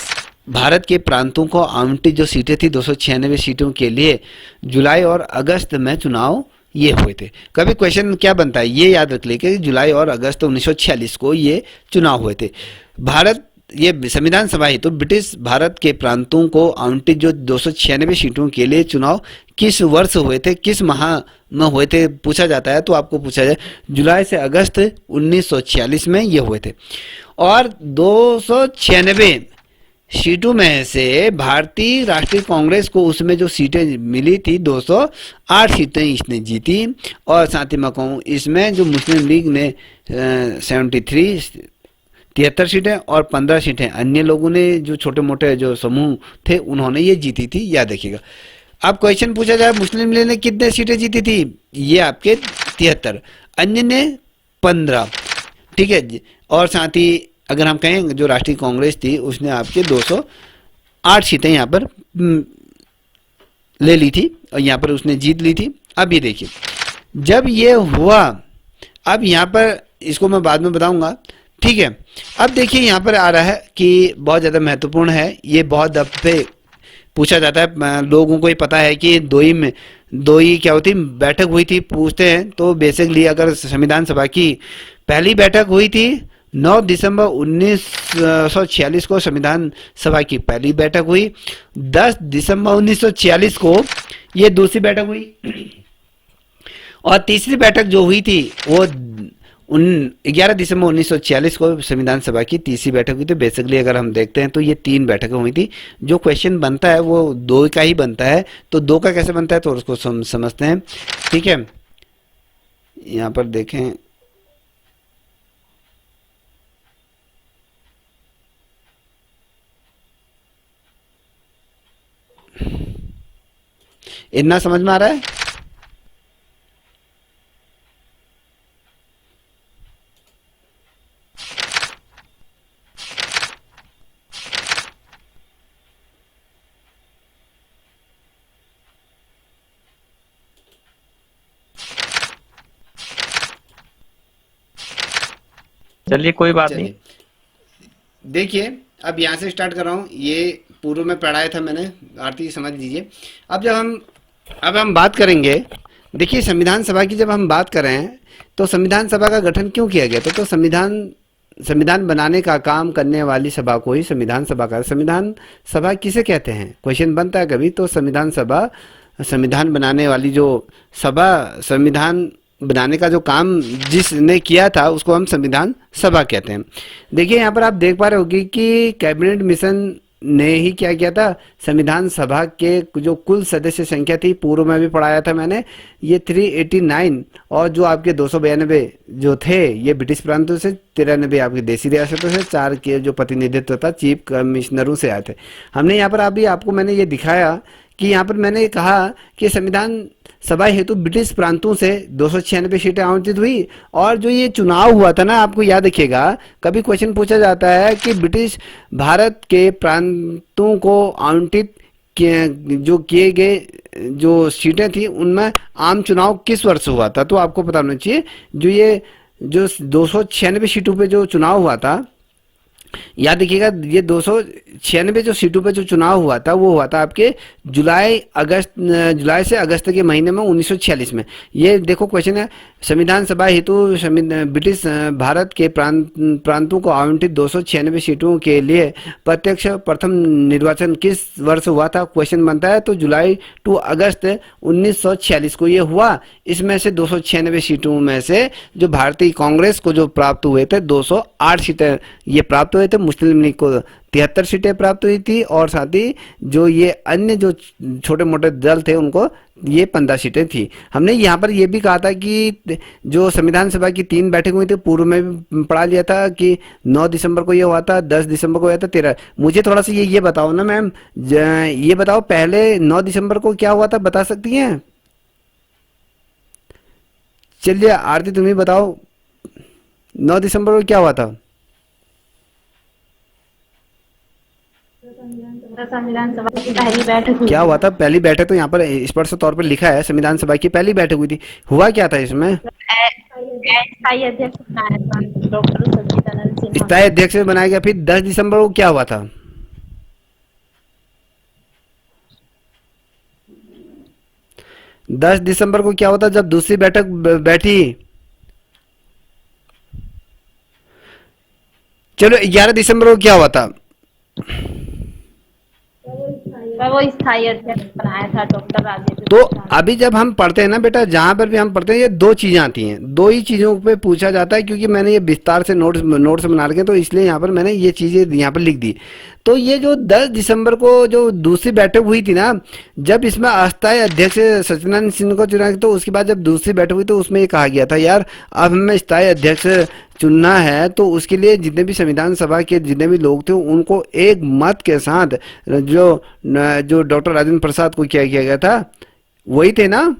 भारत के प्रांतों को आवंटित जो सीटें थी 296 सीटों के लिए जुलाई और अगस्त में चुनाव ये हुए थे। कभी क्वेश्चन क्या बनता है, ये याद रख लेके जुलाई और अगस्त 1946 को ये चुनाव हुए थे। भारत ये संविधान सभा हेतु ब्रिटिश भारत के प्रांतों को आवंटित जो 296 सीटों के लिए चुनाव किस वर्ष हुए थे, किस माह में हुए थे पूछा जाता है, तो आपको पूछा जाए जुलाई से अगस्त 1946 में ये हुए थे। और 296 सीटों में से भारतीय राष्ट्रीय कांग्रेस को उसमें जो सीटें मिली थी 208 सीटें इसने जीती। और साथ ही मैं कहूँ इसमें जो मुस्लिम लीग ने 73 सीटें और 15 सीटें अन्य लोगों ने जो छोटे मोटे जो समूह थे उन्होंने ये जीती थी, याद रखिएगा। अब क्वेश्चन पूछा जाए मुस्लिम लीग ने कितने सीटें जीती थी, ये आपके 73, अन्य ने 15, ठीक है। और साथ ही अगर हम कहें जो राष्ट्रीय कांग्रेस थी उसने आपके 208 सीटें यहाँ पर ले ली थी और यहाँ पर उसने जीत ली थी। अब ये देखिए जब ये हुआ, अब यहाँ पर इसको मैं बाद में बताऊंगा, ठीक है। अब देखिए यहाँ पर आ रहा है कि बहुत ज़्यादा महत्वपूर्ण है, ये बहुत दफे पूछा जाता है, लोगों को ही पता है कि दो ही क्या होती बैठक हुई थी, पूछते हैं तो बेसिकली अगर संविधान सभा की पहली बैठक हुई थी 9 दिसंबर 1946 को संविधान सभा की पहली बैठक हुई, 10 दिसंबर 1946 को ये दूसरी बैठक हुई और तीसरी बैठक जो हुई थी वो 11 दिसंबर 1946 को संविधान सभा की तीसरी बैठक हुई थी। बेसिकली अगर हम देखते हैं तो ये 3 बैठकें हुई थी। जो क्वेश्चन बनता है वो 2 का ही बनता है, तो 2 का कैसे बनता है तो उसको समझते हैं, ठीक है। यहाँ पर देखें इतना समझ में आ रहा है। चलिए कोई बात नहीं। चलिए देखिए अब यहाँ से स्टार्ट कर रहा हूँ, ये पूर्व में पढ़ाया था मैंने, आरती समझ लीजिए। अब हम बात करेंगे, देखिए संविधान सभा की जब हम बात कर रहे हैं तो संविधान सभा का गठन क्यों किया गया था, तो संविधान बनाने का काम करने वाली सभा को ही संविधान सभा का, संविधान सभा किसे कहते हैं क्वेश्चन बनता है कभी, तो संविधान सभा संविधान बनाने वाली जो सभा, संविधान बनाने का जो काम जिसने किया था उसको हम संविधान सभा कहते हैं। देखिए यहाँ पर आप देख पा रहे होगी कि कैबिनेट मिशन ने ही क्या किया था, संविधान सभा के जो कुल सदस्य संख्या थी, पूर्व में भी पढ़ाया था मैंने, ये 389 और जो आपके 292 जो थे ये ब्रिटिश प्रांतों से, 93 आपकी देसी रियासतों से, 4 के जो प्रतिनिधित्व था चीफ कमिश्नरों से आए थे। हमने यहाँ पर अभी आपको मैंने ये दिखाया कि यहाँ पर मैंने कहा कि संविधान सभा हेतु ब्रिटिश प्रांतों से 296 सीटें आवंटित हुई। और जो ये चुनाव हुआ था ना, आपको याद रखिएगा, कभी क्वेश्चन पूछा जाता है कि ब्रिटिश भारत के प्रांतों को आवंटित जो किए गए जो सीटें थी उनमें आम चुनाव किस वर्ष हुआ था, तो आपको पता होना चाहिए जो 296 सीटों पे जो चुनाव हुआ था, याद रखिएगा ये 296 जो सीटों पे जो चुनाव हुआ था वो हुआ था आपके जुलाई से अगस्त के महीने में 1946 में। ये देखो क्वेश्चन है, संविधान सभा हेतु ब्रिटिश भारत के प्रांतों को आवंटित 296 सीटों के लिए प्रत्यक्ष प्रथम निर्वाचन किस वर्ष हुआ था, क्वेश्चन बनता है तो जुलाई टू अगस्त 1946 को ये हुआ। इसमें से 296 सीटों में से जो भारतीय कांग्रेस को जो प्राप्त हुए थे 208 सीटें ये प्राप्त हुए थे, मुस्लिम लीग को 73 सीटें प्राप्त हुई थी और साथ ही जो ये अन्य जो छोटे मोटे दल थे उनको ये 15 सीटें थी। हमने यहाँ पर ये भी कहा था कि जो संविधान सभा की 3 बैठक हुई थी, पूर्व में भी पढ़ा लिया था कि 9 दिसंबर को ये हुआ था, 10 दिसंबर को हुआ था, 13। मुझे थोड़ा सा ये बताओ ना मैम, ये बताओ पहले 9 दिसंबर को क्या हुआ था, बता सकती हैं? चलिए आरती तुम ही बताओ 9 दिसंबर को क्या हुआ था। संविधान सभा की पहली बैठक हुई। क्या हुआ था पहली बैठक, तो यहाँ पर स्पष्ट तौर पर लिखा है संविधान सभा की पहली बैठक हुई थी। हुआ क्या था इसमें? स्थायी अध्यक्ष बनाया था डॉक्टर सच्चिदानंद सिन्हा। स्थायी अध्यक्ष बनाया गया। फिर 10 दिसंबर को क्या हुआ था? 10 दिसंबर को क्या होता जब दूसरी बैठक बैठी? चलो 11 दिसंबर को क्या हुआ था? वो स्थायी अध्यक्ष बनाया था डॉक्टर राजेंद्र तो प्रसाद। अभी जब हम पढ़ते हैं ना बेटा, जहां पर भी हम पढ़ते हैं ये दो चीजें आती हैं, दो ही चीजों पे पूछा जाता है, क्योंकि मैंने ये विस्तार से नोट्स बना रखे हैं, तो इसलिए यहाँ पर मैंने ये चीजें यहाँ पर लिख दी। तो ये जो 10 दिसंबर को जो दूसरी बैठक हुई थी ना, जब इसमें अस्थायी अध्यक्ष सत्यनारायण सिंह को चुना, तो उसके बाद जब दूसरी बैठक हुई तो उसमें ये कहा गया था यार अब हमें स्थायी अध्यक्ष चुनना है, तो उसके लिए जितने भी संविधान सभा के जितने भी लोग थे उनको एक मत के साथ जो जो डॉक्टर राजेंद्र प्रसाद को क्या किया गया था, वही थे ना,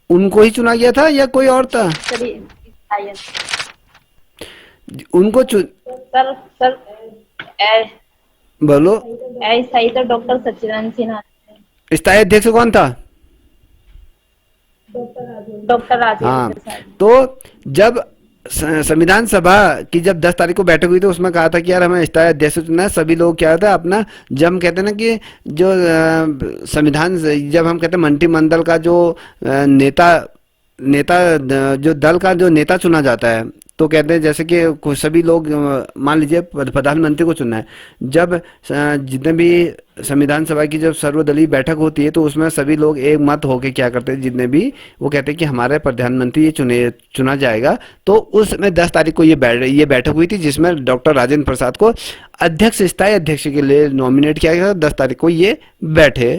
उनको ही चुना गया था या कोई और था? सर स्थायी अध्यक्ष। उनको चुन सर सर बोलो, अस्थायी तो डॉक्टर सच्चिदानंद सिन्हा थे। स्थायी अध्यक्ष कौन था? डॉक्टर राजेंद्र हाँ, प्रसाद। तो जब संविधान सभा की जब 10 तारीख को बैठक हुई तो उसमें कहा था कि यार हमें स्थायी अध्यक्ष चुनना है, सभी लोग क्या था अपना, जब हम कहते हैं ना कि जो संविधान जब हम कहते हैं मंत्रिमंडल का जो नेता नेता जो दल का जो नेता चुना जाता है, तो कहते हैं जैसे कि सभी लोग मान लीजिए प्रधानमंत्री को चुनना है, जब जितने भी संविधान सभा की जब सर्वदलीय बैठक होती है तो उसमें सभी लोग एक मत होके क्या करते हैं, जितने भी वो कहते हैं कि हमारे प्रधानमंत्री ये चुना जाएगा। तो उसमें 10 तारीख को ये बैठक हुई थी जिसमें डॉक्टर राजेंद्र प्रसाद को अध्यक्ष स्थायी अध्यक्ष के लिए नॉमिनेट किया गया था। 10 तारीख को ये बैठे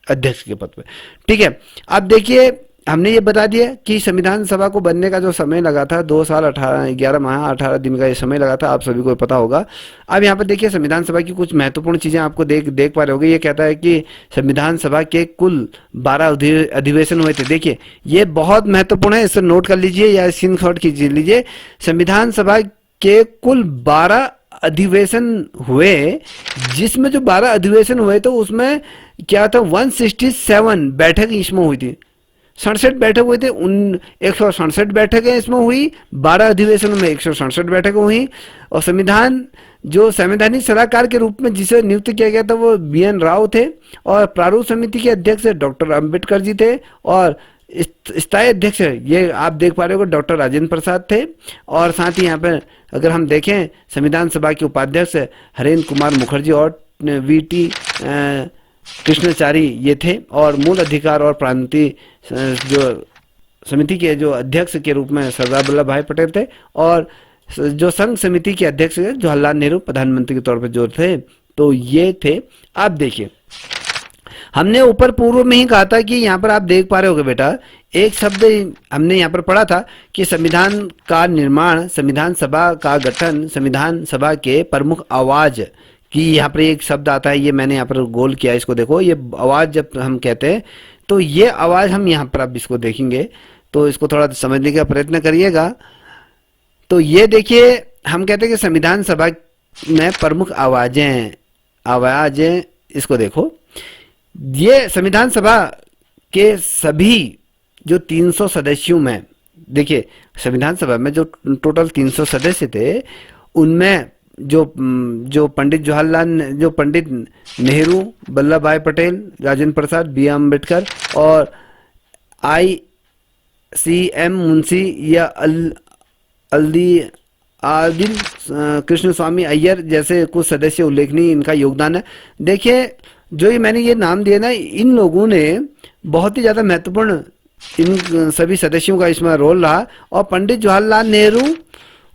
अध्यक्ष के पद पे। ठीक है, अब देखिए हमने ये बता दिया कि संविधान सभा को बनने का जो समय लगा था 2 साल 11 माह 18 दिन का ये समय लगा था, आप सभी को पता होगा। अब यहाँ पर देखिए संविधान सभा की कुछ महत्वपूर्ण चीजें आपको देख पा रहे होंगे। ये कहता है कि संविधान सभा के कुल 12 अधिवेशन हुए थे। देखिए ये बहुत महत्वपूर्ण है, इसे नोट कर लीजिए या स्क्रीनशॉट खींच लीजिए। संविधान सभा के कुल 12 अधिवेशन हुए, जिसमें जो 12 अधिवेशन हुए तो उसमें क्या था 167 बैठक इसमें हुई थी, 67 बैठक हुए थे। 167 बैठकें इसमें हुई, 12 अधिवेशनों में 167 बैठकें हुई। और जो संवैधानिक सलाहकार के रूप में जिसे नियुक्त किया गया था वो BN राव थे, और प्रारूप समिति के अध्यक्ष डॉक्टर अंबेडकर जी थे, और स्थायी अध्यक्ष ये आप देख पा रहे हो डॉक्टर राजेंद्र प्रसाद थे। और साथ ही यहाँ पर अगर हम देखें संविधान सभा के उपाध्यक्ष हरेंद्र कुमार मुखर्जी और VT कृष्णाचारी ये थे, और मूल अधिकार और प्रांतीय जो समिति के जो अध्यक्ष के रूप में सरदार वल्लभ भाई पटेल थे, और जो संघ समिति के अध्यक्ष जवाहरलाल नेहरू प्रधानमंत्री के तौर पर जो थे, तो ये थे। आप देखिए हमने ऊपर पूर्व में ही कहा था कि यहाँ पर आप देख पा रहे होगे बेटा, एक शब्द हमने यहाँ पर पढ़ा था कि संविधान का निर्माण, संविधान सभा का गठन, संविधान सभा के प्रमुख आवाज कि यहाँ पर एक शब्द आता है, ये मैंने यहाँ पर गोल किया, इसको देखो। ये आवाज जब हम कहते हैं तो ये आवाज हम यहाँ पर अब इसको देखेंगे, तो इसको थोड़ा समझने का प्रयत्न करिएगा। तो ये देखिए हम कहते हैं कि संविधान सभा में प्रमुख आवाजें इसको देखो। ये संविधान सभा के सभी जो 300 सदस्यों में, देखिए संविधान सभा में जो टोटल 300 सदस्य थे उनमें जो पंडित नेहरू, वल्लभ भाई पटेल, राजेंद्र प्रसाद, BR अम्बेडकर और ICM मुंशी या आदिल कृष्ण स्वामी अय्यर जैसे कुछ सदस्य उल्लेखनीय इनका योगदान है। देखिए जो ये मैंने ये नाम दिया ना, इन लोगों ने बहुत ही ज़्यादा महत्वपूर्ण इन सभी सदस्यों का इसमें रोल रहा। और पंडित जवाहरलाल नेहरू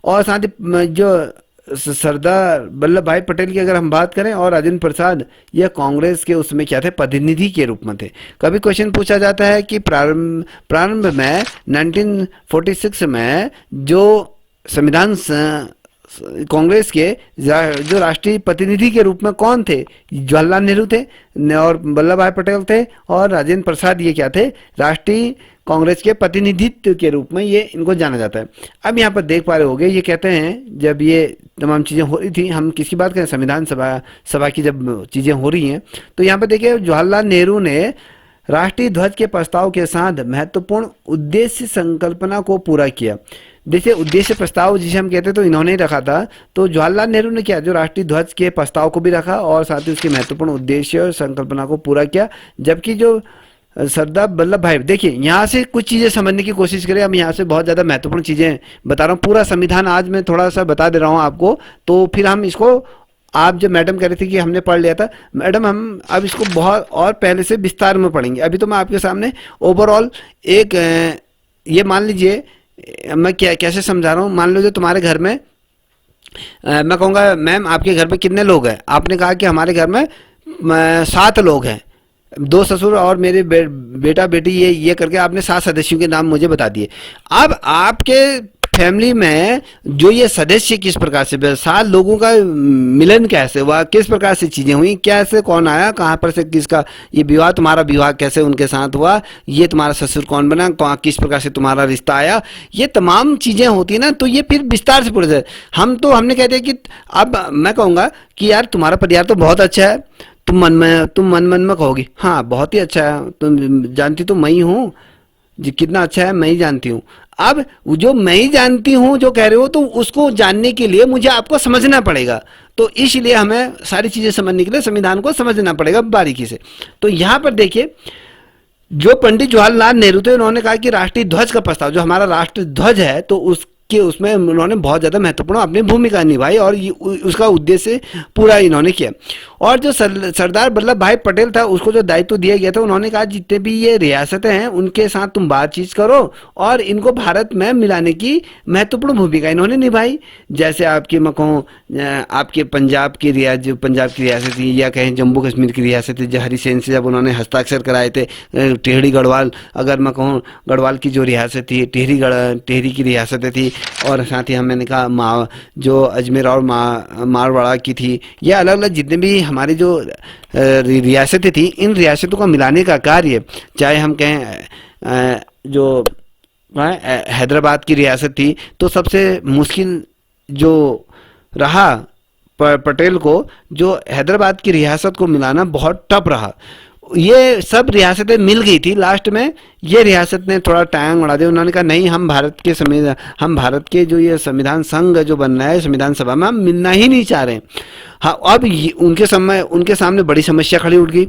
और साथ ही जो सरदार वल्लभ भाई पटेल की अगर हम बात करें, और राजेंद्र प्रसाद, यह कांग्रेस के उसमें क्या थे, प्रतिनिधि के रूप में थे। कभी क्वेश्चन पूछा जाता है कि प्रारंभ में 1946 में जो संविधान कांग्रेस के जो राष्ट्रीय प्रतिनिधि के रूप में कौन थे, जवाहरलाल नेहरू थे और वल्लभ भाई पटेल थे, और राजेंद्र प्रसाद ये क्या थे, राष्ट्रीय कांग्रेस के प्रतिनिधित्व के रूप में ये इनको जाना जाता है। अब यहाँ पर देख पा रहे होंगे, ये कहते हैं जब ये तमाम चीज़ें हो रही थी, हम किसकी बात करें, संविधान सभा की जब चीज़ें हो रही हैं, तो यहाँ पर देखिए जवाहरलाल नेहरू ने राष्ट्रीय ध्वज के प्रस्ताव के साथ महत्वपूर्ण उद्देश्य संकल्पना को पूरा किया। देखिए उद्देश्य प्रस्ताव जिसे हम कहते हैं तो इन्होंने रखा था, तो जवाहरलाल नेहरू ने क्या, जो राष्ट्रीय ध्वज के प्रस्ताव को भी रखा और साथ ही उसके महत्वपूर्ण उद्देश्य और संकल्पना को पूरा किया। जबकि जो सरदार वल्लभ भाई, देखिए यहाँ से कुछ चीज़ें समझने की कोशिश करें। हम यहाँ से बहुत ज़्यादा महत्वपूर्ण चीज़ें बता रहा हूँ। पूरा संविधान आज मैं थोड़ा सा बता दे रहा हूँ आपको, तो फिर हम इसको, आप जब मैडम कह रही थी कि हमने पढ़ लिया था, मैडम हम अब इसको बहुत और पहले से विस्तार में पढ़ेंगे। अभी तो मैं आपके सामने ओवरऑल एक ये मान लीजिए, मैं क्या कैसे समझा रहा हूँ। मान लीजिए तुम्हारे घर में मैं कहूँगा मैम आपके घर में कितने लोग हैं, आपने कहा कि हमारे घर में 7 लोग हैं, 2 ससुर और मेरे बेटा बेटी, ये करके आपने 7 सदस्यों के नाम मुझे बता दिए। अब आपके फैमिली में जो ये सदस्य किस प्रकार से, 7 लोगों का मिलन कैसे हुआ, किस प्रकार से चीज़ें हुई, कैसे कौन आया, कहाँ पर से किसका ये विवाह, तुम्हारा विवाह कैसे उनके साथ हुआ, ये तुम्हारा ससुर कौन बना, किस प्रकार से तुम्हारा रिश्ता आया, ये तमाम चीज़ें होती है ना। तो ये फिर विस्तार से पूरे से हमने कह दिया कि अब मैं कहूँगा कि यार तुम्हारा परिवार तो बहुत अच्छा है। तुम मन में कहोगी हाँ बहुत ही अच्छा है, तुम जानती तो मैं ही हूँ जी, कितना अच्छा है मैं ही जानती हूँ। अब जो मैं ही जानती हूँ जो कह रहे हो, तो उसको जानने के लिए मुझे आपको समझना पड़ेगा। तो इसलिए हमें सारी चीज़ें समझने के लिए संविधान को समझना पड़ेगा बारीकी से। तो यहाँ पर देखिए, जो पंडित जवाहरलाल नेहरू थे, उन्होंने कहा कि राष्ट्रीय ध्वज का प्रस्ताव, जो हमारा राष्ट्र ध्वज है, तो उसमें उन्होंने बहुत ज़्यादा महत्वपूर्ण अपनी भूमिका निभाई और उसका उद्देश्य पूरा इन्होंने किया। और जो सरदार वल्लभ भाई पटेल था, उसको जो दायित्व दिया गया था, उन्होंने कहा जितने भी ये रियासतें हैं उनके साथ तुम बातचीत करो और इनको भारत में मिलाने की महत्वपूर्ण भूमिका इन्होंने निभाई। जैसे आपकी मैं कहूँ, आपके पंजाब की रियासत थी, या कहें जम्मू कश्मीर की रियासत थी, हरिसेन से जब उन्होंने हस्ताक्षर कराए थे, टिहरी गढ़वाल, अगर मैं कहूँ गढ़वाल की जो रियासत थी, टिहरी की रियासतें थी, और साथ ही मैंने कहा जो अजमेर और मारवाड़ा की थी, ये अलग अलग जितने भी हमारी जो रियासतें थी, इन रियासतों को मिलाने का कार्य, चाहे हम कहें जो हैदराबाद की रियासत थी, तो सबसे मुश्किल जो रहा पटेल को, जो हैदराबाद की रियासत को मिलाना बहुत टफ रहा। ये सब रियासतें मिल गई थी, लास्ट में ये रियासत ने थोड़ा टांग अड़ा दिया। उन्होंने कहा नहीं, हम भारत के जो ये संविधान संघ जो बन रहा है संविधान सभा में, हम मिलना ही नहीं चाह रहे हैं। हाँ, अब उनके सामने बड़ी समस्या खड़ी उठ गई।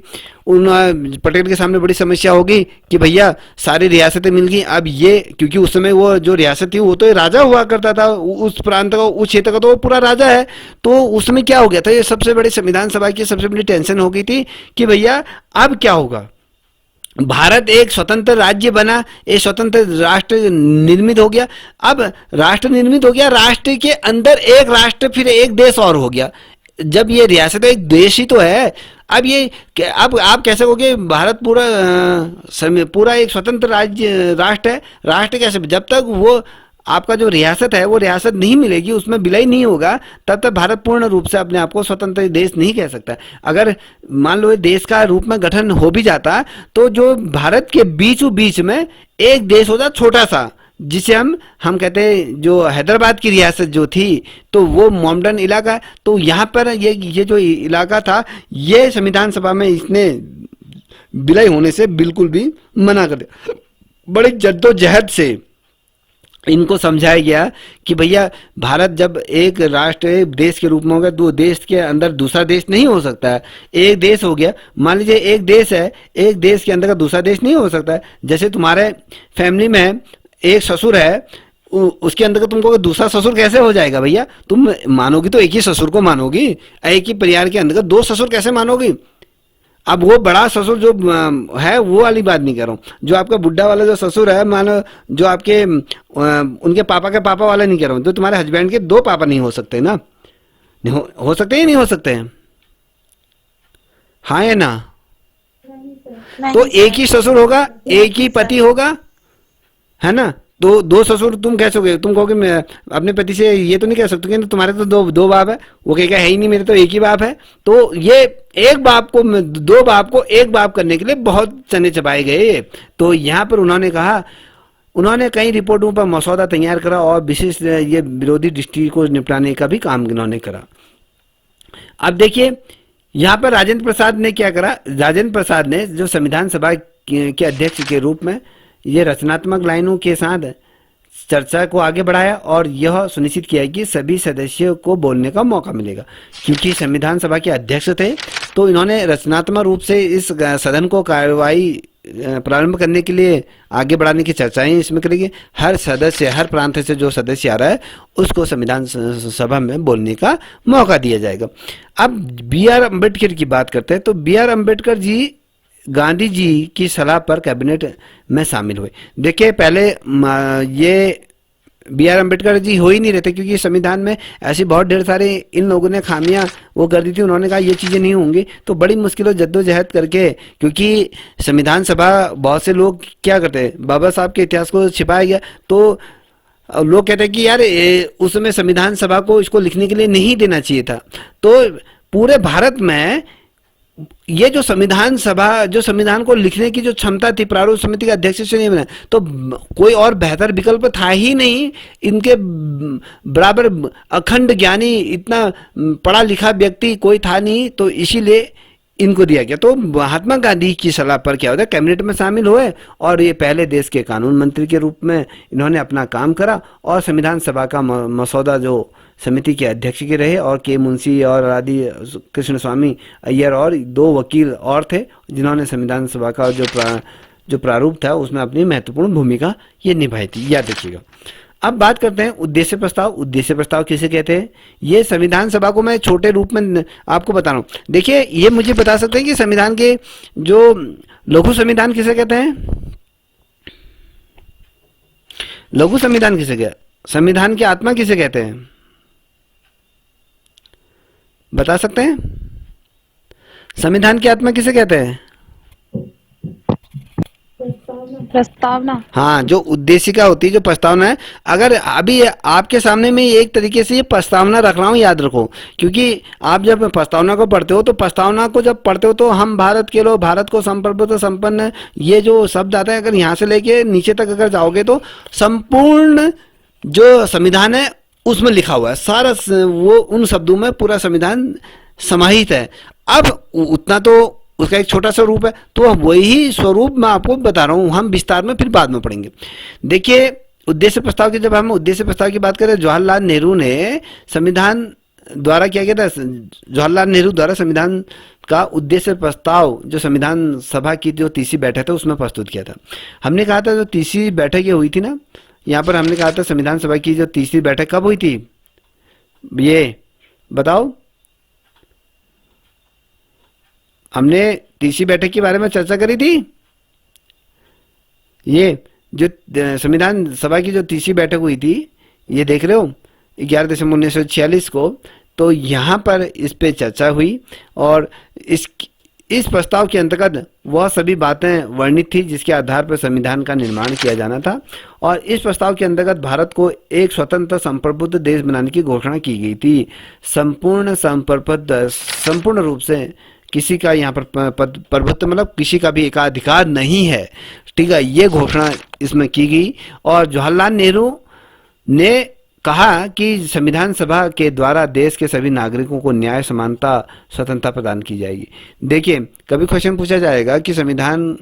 पटेल के सामने बड़ी समस्या होगी कि भैया सारी रियासतें मिल गई। अब ये, क्योंकि उस समय वो जो रियासत थी वो तो राजा हुआ करता था, उस प्रांत का, उस क्षेत्र का तो वो पूरा राजा है। तो उसमें क्या हो गया था, ये सबसे बड़ी संविधान सभा की सबसे बड़ी टेंशन हो गई थी कि भैया अब क्या होगा। भारत एक स्वतंत्र राज्य बना, एक स्वतंत्र राष्ट्र निर्मित हो गया। अब राष्ट्र निर्मित हो गया, राष्ट्र के अंदर एक राष्ट्र, फिर एक देश और हो गया। जब ये रियासत एक देश ही तो है। अब आप कैसे कहोगे भारत पूरा एक स्वतंत्र राष्ट्र है। राष्ट्र कैसे, जब तक वो आपका जो रियासत है वो रियासत नहीं मिलेगी, उसमें विलय नहीं होगा, तब तक भारत पूर्ण रूप से अपने आप को स्वतंत्र देश नहीं कह सकता। अगर मान लो देश का रूप में गठन हो भी जाता, तो जो भारत के बीचों बीच में एक देश होता छोटा सा, जिसे हम कहते हैं, जो हैदराबाद की रियासत जो थी, तो वो मोमडन इलाका। तो यहाँ पर ये जो इलाका था, ये संविधान सभा में इसने विलय होने से बिल्कुल भी मना कर दिया। बड़ी जद्दोजहद से इनको समझाया गया कि भैया भारत जब एक राष्ट्र, एक देश के रूप में होगा, तो देश के अंदर दूसरा देश नहीं हो सकता है। एक देश हो गया, मान लीजिए एक देश है, एक देश के अंदर का दूसरा देश नहीं हो सकता है। जैसे तुम्हारे फैमिली में एक ससुर है, उसके अंदर का तुमको दूसरा ससुर कैसे हो जाएगा भैया। तुम मानोगी तो एक ही ससुर को मानोगी, एक ही परिवार के अंदर का 2 ससुर कैसे मानोगी। अब वो बड़ा ससुर जो है वो वाली बात नहीं कर रहा हूँ, जो आपका बुढ़ा वाला जो ससुर है, मानो जो आपके उनके पापा के पापा वाला नहीं कह रहा हूँ। तो तुम्हारे हस्बैंड के 2 पापा नहीं हो सकते ना, हो सकते ही नहीं हो सकते हैं, हाँ या ना। तो एक ही ससुर होगा, एक ही पति होगा, है ना। तो 2 ससुर तुम कैसे हो गए। तुम कहोगे मैं अपने पति से ये तो नहीं कह सकते कि तुम्हारे तो दो बाप है, वो कहेगा है ही नहीं, मेरे तो एक ही बाप है। तो ये एक बाप को 2 बाप को एक बाप करने के लिए बहुत चने चबाए गए। तो यहाँ पर उन्होंने कहा, उन्होंने कई रिपोर्टों पर मसौदा तैयार करा और विशिष्ट ये विरोधी दृष्टि को निपटाने का भी काम इन्होंने करा। अब देखिए यहाँ पर राजेंद्र प्रसाद ने क्या करा। राजेंद्र प्रसाद ने जो संविधान सभा के अध्यक्ष के रूप में ये रचनात्मक लाइनों के साथ चर्चा को आगे बढ़ाया और यह सुनिश्चित किया कि सभी सदस्यों को बोलने का मौका मिलेगा। क्योंकि संविधान सभा के अध्यक्ष थे, तो इन्होंने रचनात्मक रूप से इस सदन को कार्यवाही प्रारंभ करने के लिए आगे बढ़ाने की चर्चाएं इसमें करेंगे। हर सदस्य, हर प्रांत से जो सदस्य आ रहा है उसको संविधान सभा में बोलने का मौका दिया जाएगा। अब बी आर अम्बेडकर की बात करते हैं तो बी आर अम्बेडकर जी गांधी जी की सलाह पर कैबिनेट में शामिल हुए। देखिए पहले ये बी आर अम्बेडकर जी हो ही नहीं रहते, क्योंकि संविधान में ऐसी बहुत ढेर सारे इन लोगों ने खामियां वो कर दी थी। उन्होंने कहा ये चीज़ें नहीं होंगी, तो बड़ी मुश्किलों जद्दोजहद करके, क्योंकि संविधान सभा बहुत से लोग क्या करते हैं, बाबा साहब के इतिहास को छिपाया गया, तो लोग कहते हैं कि यार उस समय संविधान सभा को इसको लिखने के लिए नहीं देना चाहिए था। तो पूरे भारत में ये जो संविधान सभा, जो संविधान को लिखने की जो क्षमता थी, प्रारूप समिति के अध्यक्ष से नहीं बना, तो कोई और बेहतर विकल्प था ही नहीं। इनके बराबर अखंड ज्ञानी, इतना पढ़ा लिखा व्यक्ति कोई था नहीं, तो इसीलिए इनको दिया गया। तो महात्मा गांधी की सलाह पर क्या होता है, कैबिनेट में शामिल हुए और ये पहले देश के कानून मंत्री के रूप में इन्होंने अपना काम करा और संविधान सभा का मसौदा जो समिति के अध्यक्ष के रहे, और के मुंशी और आदि कृष्ण स्वामी अय्यर और 2 वकील और थे जिन्होंने संविधान सभा का जो प्रारूप था उसमें अपनी महत्वपूर्ण भूमिका ये निभाई थी, याद रखिएगा। अब बात करते हैं उद्देश्य प्रस्ताव। उद्देश्य प्रस्ताव किसे कहते हैं, ये संविधान सभा को मैं छोटे रूप में आपको बता रहा हूँ। देखिए ये मुझे बता सकते हैं कि संविधान के जो लघु संविधान किसे कहते हैं, लघु संविधान किसे कहते हैं, संविधान की आत्मा किसे कहते हैं, बता सकते हैं? संविधान की आत्मा किसे कहते हैं? प्रस्तावना। हाँ, जो उद्देशिका होती है, जो प्रस्तावना है। अगर अभी आपके सामने में एक तरीके से ये प्रस्तावना रख रहा हूँ, याद रखो, क्योंकि आप जब प्रस्तावना को पढ़ते हो तो प्रस्तावना को जब पढ़ते हो तो हम भारत के लोग, भारत को संप्रभुत्व संपन्न, ये जो शब्द आता है, अगर यहाँ से लेके नीचे तक अगर जाओगे तो संपूर्ण जो संविधान है उसमें लिखा हुआ है सारा, वो उन शब्दों में पूरा संविधान समाहित है। अब उतना तो उसका एक छोटा सा रूप है, तो वही स्वरूप मैं आपको बता रहा हूँ, हम विस्तार में फिर बाद में पढ़ेंगे। देखिए उद्देश्य प्रस्ताव की, जब हम उद्देश्य प्रस्ताव की बात करें, जवाहरलाल नेहरू ने संविधान द्वारा क्या किया था, जवाहरलाल नेहरू द्वारा संविधान का उद्देश्य प्रस्ताव जो संविधान सभा की जो 30वीं बैठक था उसमें प्रस्तुत किया था। हमने कहा था जो 30वीं बैठक ये हुई थी ना, यहाँ पर हमने कहा था संविधान सभा की जो 30वीं बैठक कब हुई थी, ये बताओ। हमने 30वीं बैठक के बारे में चर्चा करी थी। ये जो संविधान सभा की जो 30वीं बैठक हुई थी, ये देख रहे हो 11 दिसंबर 1946 को, तो यहाँ पर इस पे चर्चा हुई और इस प्रस्ताव के अंतर्गत वह सभी बातें वर्णित थी जिसके आधार पर संविधान का निर्माण किया जाना था। और इस प्रस्ताव के अंतर्गत भारत को एक स्वतंत्र संप्रभुत्व देश बनाने की घोषणा की गई थी। संपूर्ण रूप से किसी का यहाँ पर प्रभुत्व मतलब किसी का भी एकाधिकार नहीं है, ठीक है, ये घोषणा इसमें की गई। और जवाहरलाल नेहरू ने कहा कि संविधान सभा के द्वारा देश के सभी नागरिकों को न्याय, समानता, स्वतंत्रता प्रदान की जाएगी। देखिए कभी क्वेश्चन पूछा जाएगा कि संविधान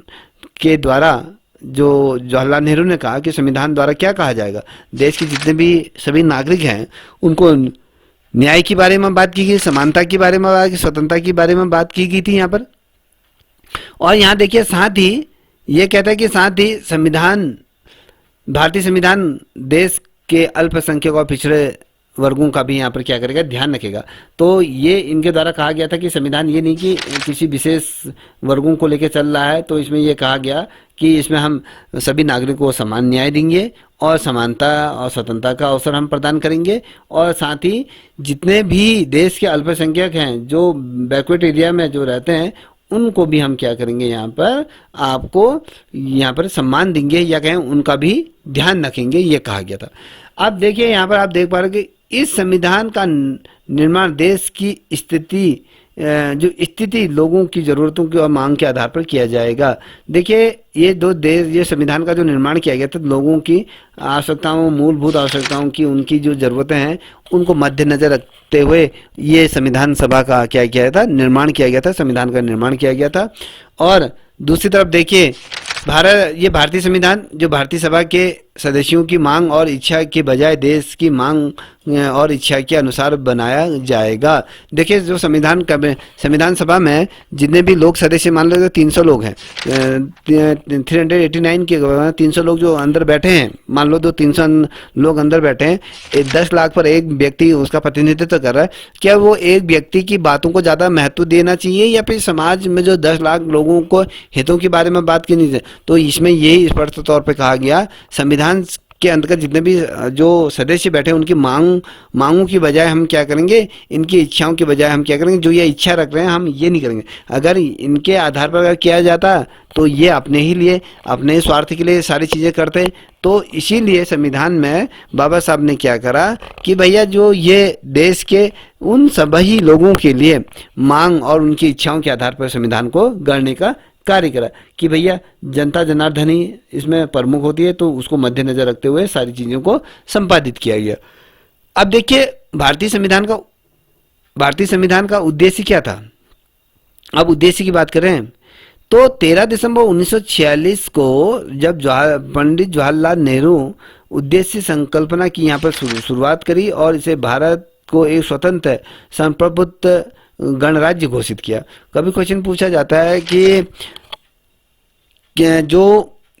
के द्वारा, जो जवाहरलाल नेहरू ने कहा कि संविधान द्वारा क्या कहा जाएगा, देश के जितने भी सभी नागरिक हैं उनको न्याय के बारे में बात की गई, समानता के बारे में बात की, स्वतंत्रता के बारे में बात की गई थी यहाँ पर। और यहाँ देखिए साथ ही ये कहता है कि साथ ही संविधान, भारतीय संविधान देश के अल्पसंख्यक और पिछड़े वर्गों का भी यहाँ पर क्या करेगा, ध्यान रखेगा। तो ये इनके द्वारा कहा गया था कि संविधान ये नहीं कि किसी विशेष वर्गों को लेकर चल रहा है, तो इसमें ये कहा गया कि इसमें हम सभी नागरिकों को समान न्याय देंगे और समानता और स्वतंत्रता का अवसर हम प्रदान करेंगे। और साथ ही जितने भी देश के अल्पसंख्यक हैं जो बैकवर्ड एरिया में जो रहते हैं उनको भी हम क्या करेंगे, यहाँ पर आपको यहाँ पर सम्मान देंगे या कहें उनका भी ध्यान रखेंगे, ये कहा गया था। अब देखिए यहाँ पर आप देख पा रहे हैं कि इस संविधान का निर्माण देश की स्थिति, जो स्थिति लोगों की ज़रूरतों की और मांग के आधार पर किया जाएगा। देखिए ये संविधान का जो निर्माण किया गया था लोगों की आवश्यकताओं, मूलभूत आवश्यकताओं की, उनकी जो ज़रूरतें हैं उनको मद्देनजर रखते हुए ये संविधान सभा का क्या किया था, निर्माण किया गया था, संविधान का निर्माण किया गया था। और दूसरी तरफ देखिए ये भारतीय संविधान जो भारतीय सभा के सदस्यों की मांग और इच्छा के बजाय देश की मांग और इच्छा के अनुसार बनाया जाएगा। देखिए, जो संविधान सभा में जितने भी लोग सदस्य, मान लो 300 लोग हैं, 389 के 300 लोग जो अंदर बैठे हैं, मान लो 300 लोग अंदर बैठे हैं, 10 लाख पर एक व्यक्ति उसका प्रतिनिधित्व कर रहा है। क्या वो एक व्यक्ति की बातों को ज़्यादा महत्व देना चाहिए या फिर समाज में जो 10 लाख लोगों को हितों के बारे में बात करनी चाहिए? तो इसमें यही स्पष्ट तौर पे कहा गया, संविधान के अंतर्गत जितने भी जो सदस्य बैठे हैं उनकी मांगों की बजाय हम क्या करेंगे, इनकी इच्छाओं की बजाय हम क्या करेंगे, जो ये इच्छा रख रहे हैं हम ये नहीं करेंगे। अगर इनके आधार पर अगर किया जाता तो ये अपने ही लिए, अपने स्वार्थ के लिए सारी चीज़ें करते। तो इसीलिए संविधान में बाबा साहब ने क्या करा कि भैया जो ये देश के उन सभी लोगों के लिए मांग और उनकी इच्छाओं के आधार पर संविधान को गढ़ने का कार्य करा कि भैया जनता जनार्दन ही इसमें प्रमुख होती है, तो उसको मद्देनजर रखते हुए सारी चीज़ों को संपादित किया गया। अब देखिए, भारतीय संविधान का उद्देश्य क्या था। अब उद्देश्य की बात करें तो 13 दिसंबर 1946 को जब पंडित जवाहरलाल नेहरू उद्देश्य संकल्पना की यहाँ पर शुरुआत करी और इसे भारत को एक स्वतंत्र संप्रभुत्व गणराज्य घोषित किया। कभी क्वेश्चन पूछा जाता है कि जो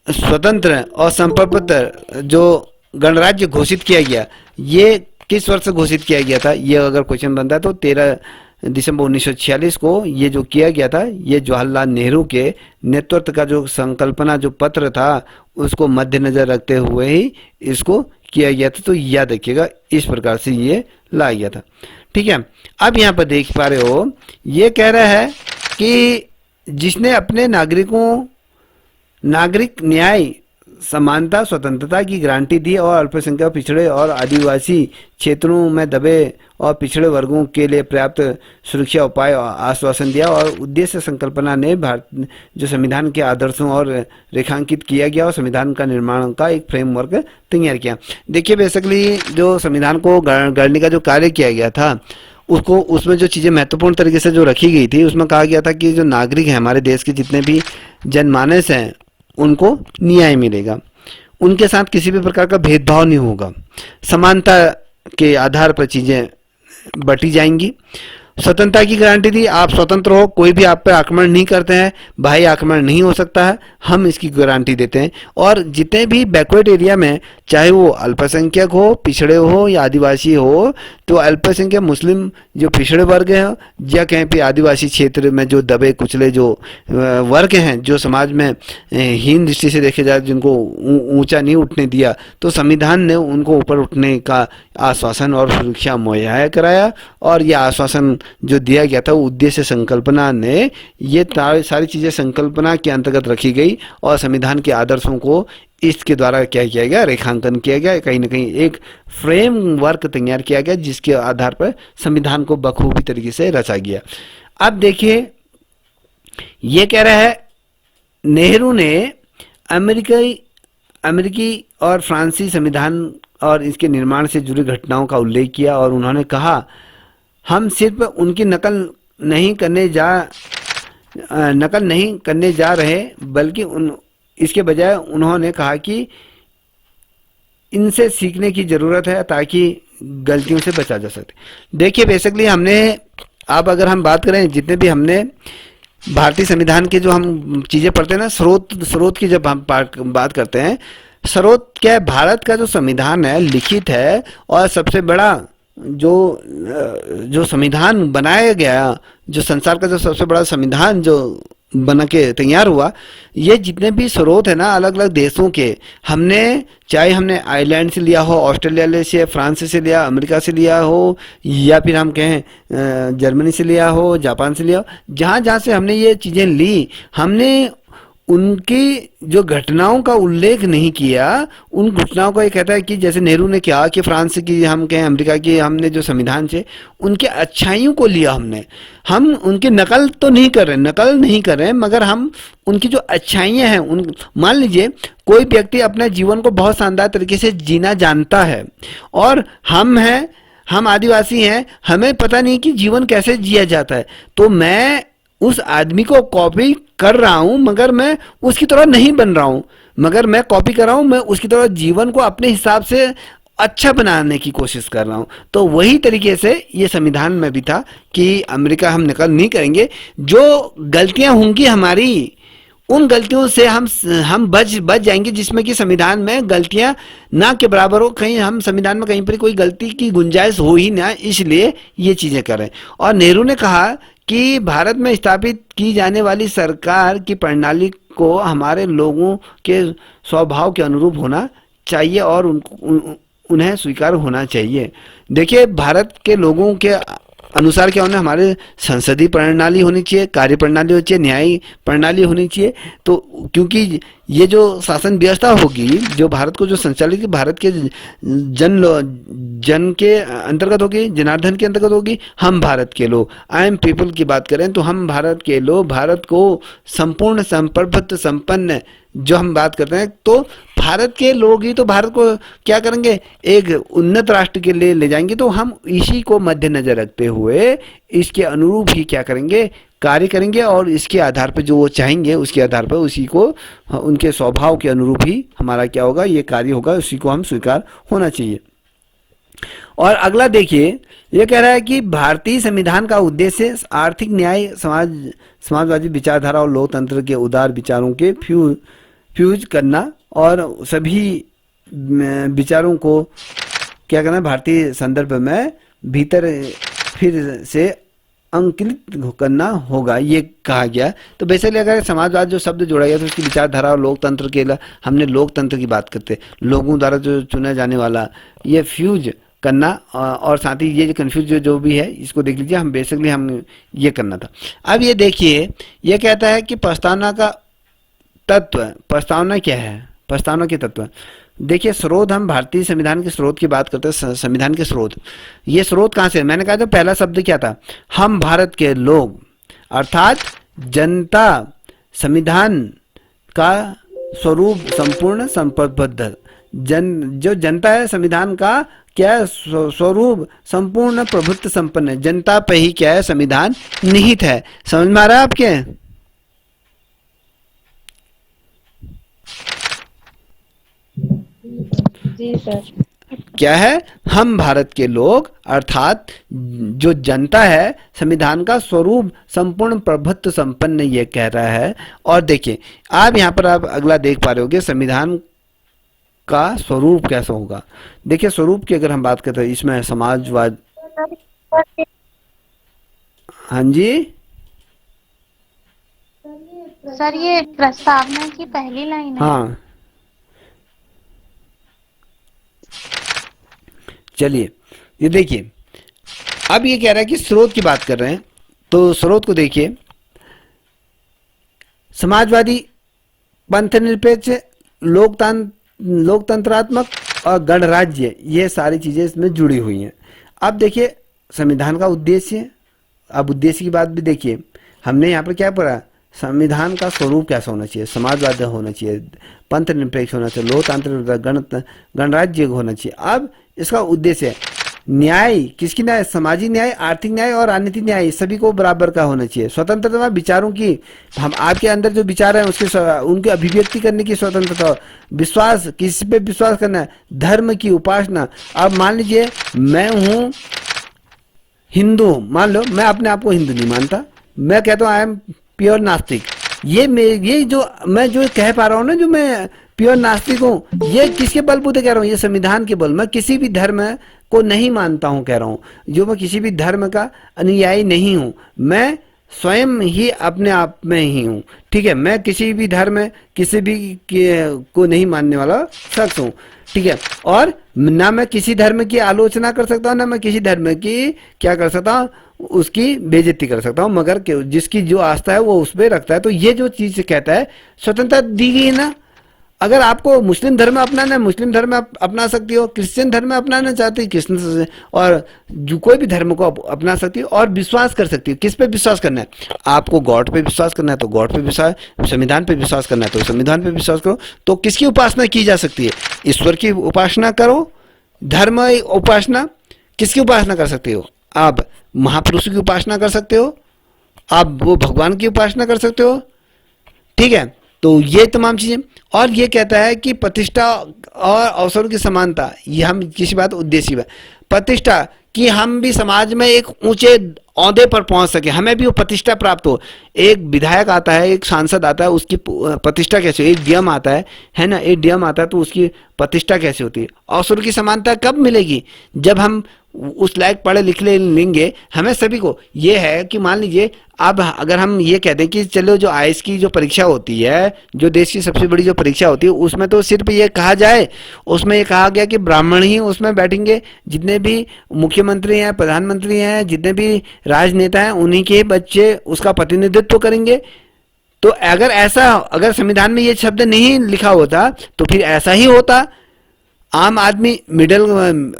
स्वतंत्र और संप्रभुत्व जो गणराज्य घोषित किया गया, ये किस वर्ष घोषित किया गया था। ये अगर क्वेश्चन बनता है तो 13 दिसंबर 1946 को ये जो किया गया था, ये जवाहरलाल नेहरू के नेतृत्व का जो संकल्पना जो पत्र था उसको मद्देनजर रखते हुए ही इसको किया गया था। तो याद रखिएगा, इस प्रकार से ये लाया गया था। ठीक है, अब यहाँ पर देख पा रहे हो, ये कह रहा है कि जिसने अपने नागरिक न्याय, समानता, स्वतंत्रता की गारंटी दी और अल्पसंख्यक, पिछड़े और आदिवासी क्षेत्रों में दबे और पिछड़े वर्गों के लिए पर्याप्त सुरक्षा उपाय आश्वासन दिया और उद्देश्य संकल्पना ने भारत जो संविधान के आदर्शों और रेखांकित किया गया और संविधान का निर्माण का एक फ्रेमवर्क तैयार किया। देखिए, बेसिकली जो संविधान को गढ़ने का जो कार्य किया गया था उसको, उसमें जो चीज़ें महत्वपूर्ण तरीके से जो रखी गई थी उसमें कहा गया था कि जो नागरिक हैं, हमारे देश के जितने भी जनमानस हैं, उनको न्याय मिलेगा, उनके साथ किसी भी प्रकार का भेदभाव नहीं होगा, समानता के आधार पर चीज़ें बटी जाएंगी, स्वतंत्रता की गारंटी दी, आप स्वतंत्र हो, कोई भी आप पे आक्रमण नहीं करते हैं, भाई आक्रमण नहीं हो सकता है, हम इसकी गारंटी देते हैं। और जितने भी बैकवर्ड एरिया में, चाहे वो अल्पसंख्यक हो, पिछड़े हो या आदिवासी हो, तो अल्पसंख्यक मुस्लिम जो पिछड़े वर्ग हैं या कहीं पे आदिवासी क्षेत्र में जो दबे कुचले जो वर्ग हैं, जो समाज में हीन दृष्टि से देखे जाए, जिनको ऊंचा नहीं उठने दिया, तो संविधान ने उनको ऊपर उठने का आश्वासन और सुरक्षा मुहैया कराया। और यह आश्वासन जो दिया गया था, उद्देश्य संकल्पना ने ये सारी चीज़ें संकल्पना के अंतर्गत रखी गई और संविधान के आदर्शों को इसके द्वारा क्या किया गया, रेखांकन किया गया, कहीं ना कहीं एक फ्रेमवर्क तैयार किया गया जिसके आधार पर संविधान को बखूबी तरीके से रचा गया। अब देखिए, ये कह रहा है, नेहरू ने अमेरिकी और फ्रांसीसी संविधान और इसके निर्माण से जुड़ी घटनाओं का उल्लेख किया और उन्होंने कहा, हम सिर्फ उनकी नकल नहीं करने जा रहे, बल्कि इसके बजाय उन्होंने कहा कि इनसे सीखने की ज़रूरत है ताकि गलतियों से बचा जा सके। देखिए, बेसिकली हमने, अब अगर हम बात करें, जितने भी हमने भारतीय संविधान के जो हम चीज़ें पढ़ते हैं ना, स्रोत की जब हम बात करते हैं, स्रोत क्या है, भारत का जो संविधान है लिखित है और सबसे बड़ा जो संविधान बनाया गया, जो संसार का जो सबसे बड़ा संविधान जो बना के तैयार हुआ, ये जितने भी स्रोत है ना अलग अलग देशों के, चाहे हमने आयरलैंड से लिया हो, ऑस्ट्रेलिया से, फ्रांस से लिया, अमेरिका से लिया हो, या फिर हम कहें जर्मनी से लिया हो, जापान से लिया हो, जहाँ जहाँ से हमने ये चीज़ें ली, हमने उनकी जो घटनाओं का उल्लेख नहीं किया। उन घटनाओं को ये कहता है कि जैसे नेहरू ने कहा कि फ्रांस की, हम कहें अमेरिका की, हमने जो संविधान से उनके अच्छाइयों को लिया, हम उनकी नकल नहीं कर रहे हैं, मगर हम उनकी जो अच्छाइयाँ हैं, मान लीजिए कोई व्यक्ति अपने जीवन को बहुत शानदार तरीके से जीना जानता है और हम आदिवासी हैं, हमें पता नहीं कि जीवन कैसे जिया जाता है, तो मैं उस आदमी को कॉपी कर रहा हूं, मगर मैं उसकी तरह नहीं बन रहा हूं, मगर मैं कॉपी कर रहा हूं, मैं उसकी तरह जीवन को अपने हिसाब से अच्छा बनाने की कोशिश कर रहा हूं। तो वही तरीके से ये संविधान में भी था कि अमेरिका हम नकल नहीं करेंगे, जो गलतियां होंगी हमारी उन गलतियों से हम बच जाएंगे, जिसमें कि संविधान में गलतियां ना के बराबर हो, कहीं हम संविधान में कहीं पर कोई गलती की गुंजाइश हो ही ना, इसलिए ये चीजें करें। और नेहरू ने कहा कि भारत में स्थापित की जाने वाली सरकार की प्रणाली को हमारे लोगों के स्वभाव के अनुरूप होना चाहिए और उन्हें स्वीकार होना चाहिए। देखिए, भारत के लोगों के अनुसार क्या होना, हमारे संसदीय प्रणाली होनी चाहिए, कार्य प्रणाली होनी चाहिए, न्यायिक प्रणाली होनी चाहिए। तो क्योंकि ये जो शासन व्यवस्था होगी, जो भारत को जो संचालित की भारत के जन के अंतर्गत होगी, जनार्दन के अंतर्गत होगी, हम भारत के लोग, आई एम पीपल की बात करें तो हम भारत के लोग, भारत को संपूर्ण संप्रभुत्व संपन्न जो हम बात करते हैं, तो भारत के लोग ही तो भारत को क्या करेंगे, एक उन्नत राष्ट्र के लिए ले जाएंगे। तो हम इसी को मद्देनजर रखते हुए इसके अनुरूप ही क्या करेंगे, कार्य करेंगे, और इसके आधार पर जो वो चाहेंगे उसके आधार पर उसी को, उनके स्वभाव के अनुरूप ही हमारा क्या होगा, ये कार्य होगा, उसी को हम स्वीकार होना चाहिए। और अगला देखिए, ये कह रहा है कि भारतीय संविधान का उद्देश्य आर्थिक न्याय, समाजवादी विचारधारा और लोकतंत्र के उदार विचारों के फ्यूज करना और सभी विचारों को क्या करना, भारतीय संदर्भ में भीतर फिर से अंकित करना होगा, ये कहा गया। तो बेसिकली अगर समाजवाद जो शब्द जोड़ा गया तो उसकी विचारधारा और लोकतंत्र के, हमने लोकतंत्र की बात करते, लोगों द्वारा जो चुना जाने वाला, ये फ्यूज करना, और साथ ही ये जो कन्फ्यूज जो भी है इसको देख लीजिए, हम बेसिकली हम ये करना था। अब ये देखिए, ये कहता है कि प्रस्तावना का तत्व, प्रस्तावना क्या है, प्रस्तावना के तत्व। देखिए, स्रोत, हम भारतीय संविधान के स्रोत की बात करते हैं, संविधान के स्रोत, ये स्रोत कहाँ से, मैंने कहा था पहला शब्द क्या था, हम भारत के लोग, अर्थात जनता, संविधान का स्वरूप संपूर्ण संप्रबद्ध, जो जनता है, संविधान का क्या है, स्वरूप संपूर्ण प्रभुत्व संपन्न है, जनता पे ही क्या है, संविधान निहित है। समझ में आ रहा है आपके? जी सर। क्या है, हम भारत के लोग, अर्थात जो जनता है, संविधान का स्वरूप संपूर्ण प्रभुत्व संपन्न, ये कह रहा है। और देखिए, आप यहाँ पर आप अगला देख पा रहे होगे, संविधान का स्वरूप कैसा होगा। देखिए, स्वरूप की अगर हम बात करते हैं, इसमें समाजवाद, हाँ जी सर, ये प्रस्तावना की पहली लाइन है। हाँ, चलिए, ये देखिए, अब ये कह रहा है कि स्रोत की बात कर रहे हैं, तो स्रोत को देखिए, समाजवादी, पंथनिरपेक्ष, लोकतंत्रात्मक और गणराज्य, ये सारी चीजें इसमें जुड़ी हुई हैं। अब देखिए, संविधान का उद्देश्य, अब उद्देश्य की बात भी देखिए, हमने यहाँ पर क्या पढ़ा, संविधान का स्वरूप कैसा होना चाहिए, समाजवाद होना चाहिए, पंथ निरपेक्ष होना चाहिए, लोकतांत्रिक, गणराज्य होना चाहिए। अब इसका उद्देश्य है न्याय, किसकी न्याय, सामाजिक न्याय, आर्थिक न्याय और राजनीतिक न्याय, सभी को बराबर का होना चाहिए। स्वतंत्रता, विचारों की, हम आपके अंदर जो विचार है उसके उनकी अभिव्यक्ति करने की स्वतंत्रता। विश्वास, किसी पे विश्वास करना है। धर्म की उपासना, अब मान लीजिए मैं हूँ हिंदू, मान लो मैं अपने आप को हिंदू नहीं मानता, मैं कहता हूँ आई एम प्योर नास्तिक, ये जो मैं जो कह पा रहा हूँ ना, जो मैं प्योर नास्तिक हूँ, ये किसके बलबूते कह रहा हूँ, ये संविधान के बल। मैं किसी भी धर्म को नहीं मानता हूँ, कह रहा हूँ, जो मैं किसी भी धर्म का अनुयायी नहीं हूँ, मैं स्वयं ही अपने आप में ही हूँ, ठीक है। मैं किसी भी धर्म, किसी भी को नहीं मानने वाला शख्स हूँ, ठीक है। और ना मैं किसी धर्म की आलोचना कर सकता हूँ, ना मैं किसी धर्म की क्या कर सकता हूँ, उसकी बेइज्जती कर सकता हूँ, मगर जिसकी जो आस्था है वो उस पर रखता है। तो ये जो चीज कहता है, स्वतंत्रता दी गई है ना। अगर आपको मुस्लिम धर्म अपनाना है, मुस्लिम धर्म आप अपना सकती हो, क्रिश्चियन धर्म अपनाना चाहती है क्रिश्चियन, और जो कोई भी धर्म को अपना सकती हो और विश्वास कर सकती हो। किस पे विश्वास करना है, आपको गॉड पे विश्वास करना है तो गॉड पे विश्वास, संविधान पे विश्वास करना है तो संविधान पे विश्वास करो। तो किसकी उपासना की जा सकती है, ईश्वर की उपासना करो। धर्म उपासना, किसकी उपासना कर सकते हो आप, महापुरुषों की उपासना कर सकते हो, आप वो भगवान की उपासना कर सकते हो। ठीक है, तो ये तमाम चीजें। और ये कहता है कि प्रतिष्ठा और अवसरों की समानता, ये हम किसी बात उद्देश्य बात, प्रतिष्ठा कि हम भी समाज में एक ऊंचे औहदे पर पहुंच सके, हमें भी वो प्रतिष्ठा प्राप्त हो। एक विधायक आता है, एक सांसद आता है, उसकी प्रतिष्ठा कैसे हो, एक डीएम आता है ना, एक डीएम आता है तो उसकी प्रतिष्ठा कैसे होती है। अवसरों की समानता कब मिलेगी, जब हम उस लायक पढ़े लिखे लेंगे। हमें सभी को ये है कि मान लीजिए अब अगर हम ये कह दें कि चलो जो आईएएस की जो परीक्षा होती है, जो देश की सबसे बड़ी जो परीक्षा होती है, उसमें तो सिर्फ ये कहा जाए, उसमें ये कहा गया कि ब्राह्मण ही उसमें बैठेंगे, जितने भी मुख्यमंत्री हैं, प्रधानमंत्री हैं, जितने भी राजनेता हैं, उन्हीं के बच्चे उसका प्रतिनिधित्व करेंगे। तो अगर संविधान में ये शब्द नहीं लिखा होता तो फिर ऐसा ही होता। आम आदमी मिडिल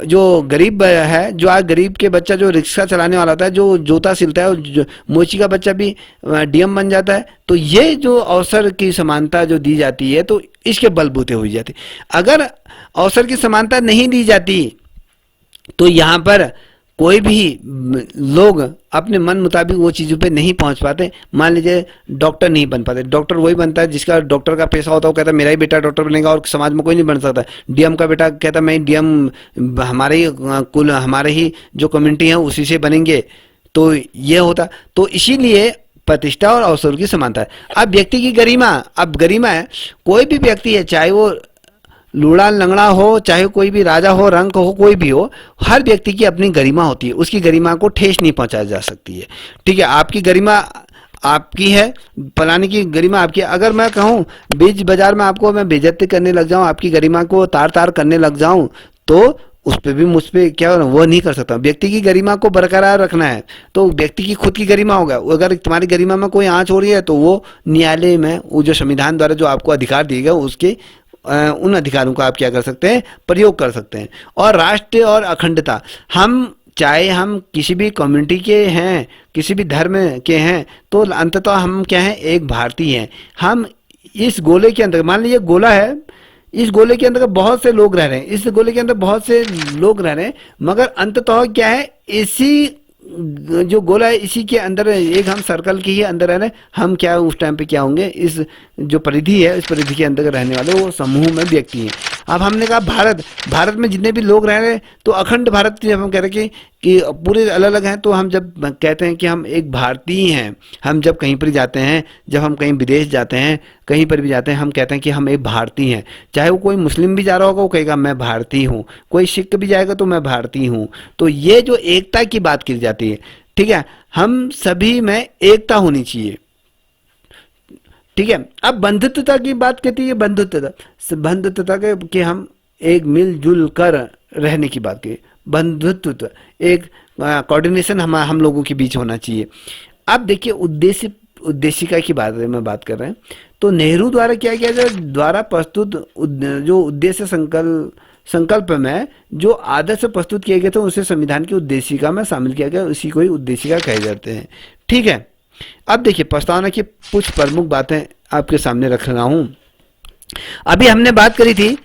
जो गरीब है, जो आज गरीब के बच्चा जो रिक्शा चलाने वाला होता है, जो जूता सिलता है, जो मोची का बच्चा भी डीएम बन जाता है। तो ये जो अवसर की समानता जो दी जाती है तो इसके बलबूते हुई जाती। अगर अवसर की समानता नहीं दी जाती तो यहाँ पर कोई भी लोग अपने मन मुताबिक वो चीज़ों पे नहीं पहुंच पाते। मान लीजिए डॉक्टर नहीं बन पाते, डॉक्टर वही बनता है जिसका डॉक्टर का पैसा होता है, वो कहता है मेरा ही बेटा डॉक्टर बनेगा, और समाज में कोई नहीं बन सकता। डीएम का बेटा कहता है मैं डीएम हमारे ही कुल हमारे ही जो कम्युनिटी है उसी से बनेंगे। तो ये होता, तो इसीलिए प्रतिष्ठा और अवसर की समानता है। अब व्यक्ति की गरिमा, अब गरिमा है, कोई भी व्यक्ति है, चाहे वो लूड़ा लंगड़ा हो, चाहे कोई भी राजा हो, रंक हो, कोई भी हो, हर व्यक्ति की अपनी गरिमा होती है। उसकी गरिमा को ठेस नहीं पहुंचाई जा सकती है। ठीक है, आपकी गरिमा आपकी है, फलाने की गरिमा आपकी है। अगर मैं कहूँ बीच बाजार में आपको मैं बेइज्जती करने लग जाऊं, आपकी गरिमा को तार तार करने लग जाऊं, तो उस पर भी मुझ पर क्या वो नहीं कर सकता। व्यक्ति की गरिमा को बरकरार रखना है तो व्यक्ति की खुद की गरिमा होगा। अगर तुम्हारी गरिमा में कोई आंच हो रही है तो वो न्यायालय में वो जो संविधान द्वारा जो आपको अधिकार दिए गए उसके उन अधिकारों का आप क्या कर सकते हैं, प्रयोग कर सकते हैं। और राष्ट्र और अखंडता, हम चाहे हम किसी भी कम्युनिटी के हैं, किसी भी धर्म के हैं, तो अंततः हम क्या हैं, एक भारतीय हैं। हम इस गोले के अंदर, मान लीजिए गोला है, इस गोले के अंदर बहुत से लोग रह रहे हैं, इस गोले के अंदर बहुत से लोग रह रहे हैं, मगर अंततः क्या है, इसी जो गोला है इसी के अंदर एक हम सर्कल के ही अंदर रह रहे हैं। हम क्या उस टाइम पे क्या होंगे, इस जो परिधि है, इस परिधि के अंदर रहने वाले वो समूह में व्यक्ति हैं। अब हमने कहा भारत में जितने भी लोग रह रहे हैं, तो अखंड भारत जब हम कह रहे हैं कि पूरे अलग अलग हैं, तो हम जब कहते हैं कि हम एक भारतीय हैं, हम जब कहीं पर जाते हैं, जब हम कहीं विदेश जाते हैं, कहीं पर भी जाते हैं, हम कहते हैं कि हम एक भारतीय हैं। चाहे वो कोई मुस्लिम भी जा रहा होगा वो कहेगा मैं भारतीय हूँ, कोई सिख भी जाएगा तो मैं भारतीय हूँ। तो ये जो एकता की बात की जाती है, ठीक है, हम सभी में एकता होनी चाहिए। ठीक है, अब बंधुत्वता की बात कहती है, बंधुत्वता के कि हम एक मिलजुल कर रहने की बात की, बंधुत्व एक कोऑर्डिनेशन हम लोगों के बीच होना चाहिए। अब देखिए उद्देशिका की बात में बात कर रहे हैं, तो नेहरू द्वारा क्या किया जाए, द्वारा प्रस्तुत जो उद्देश्य संकल्प में जो आदर्श प्रस्तुत किए गए थे उसे संविधान की उद्देशिका में शामिल किया गया, उसी को ही उद्देशिका कहे जाते हैं। ठीक है, अब देखिए प्रस्तावना की कुछ प्रमुख बातें आपके सामने रख रहा हूं। अभी हमने बात करी थी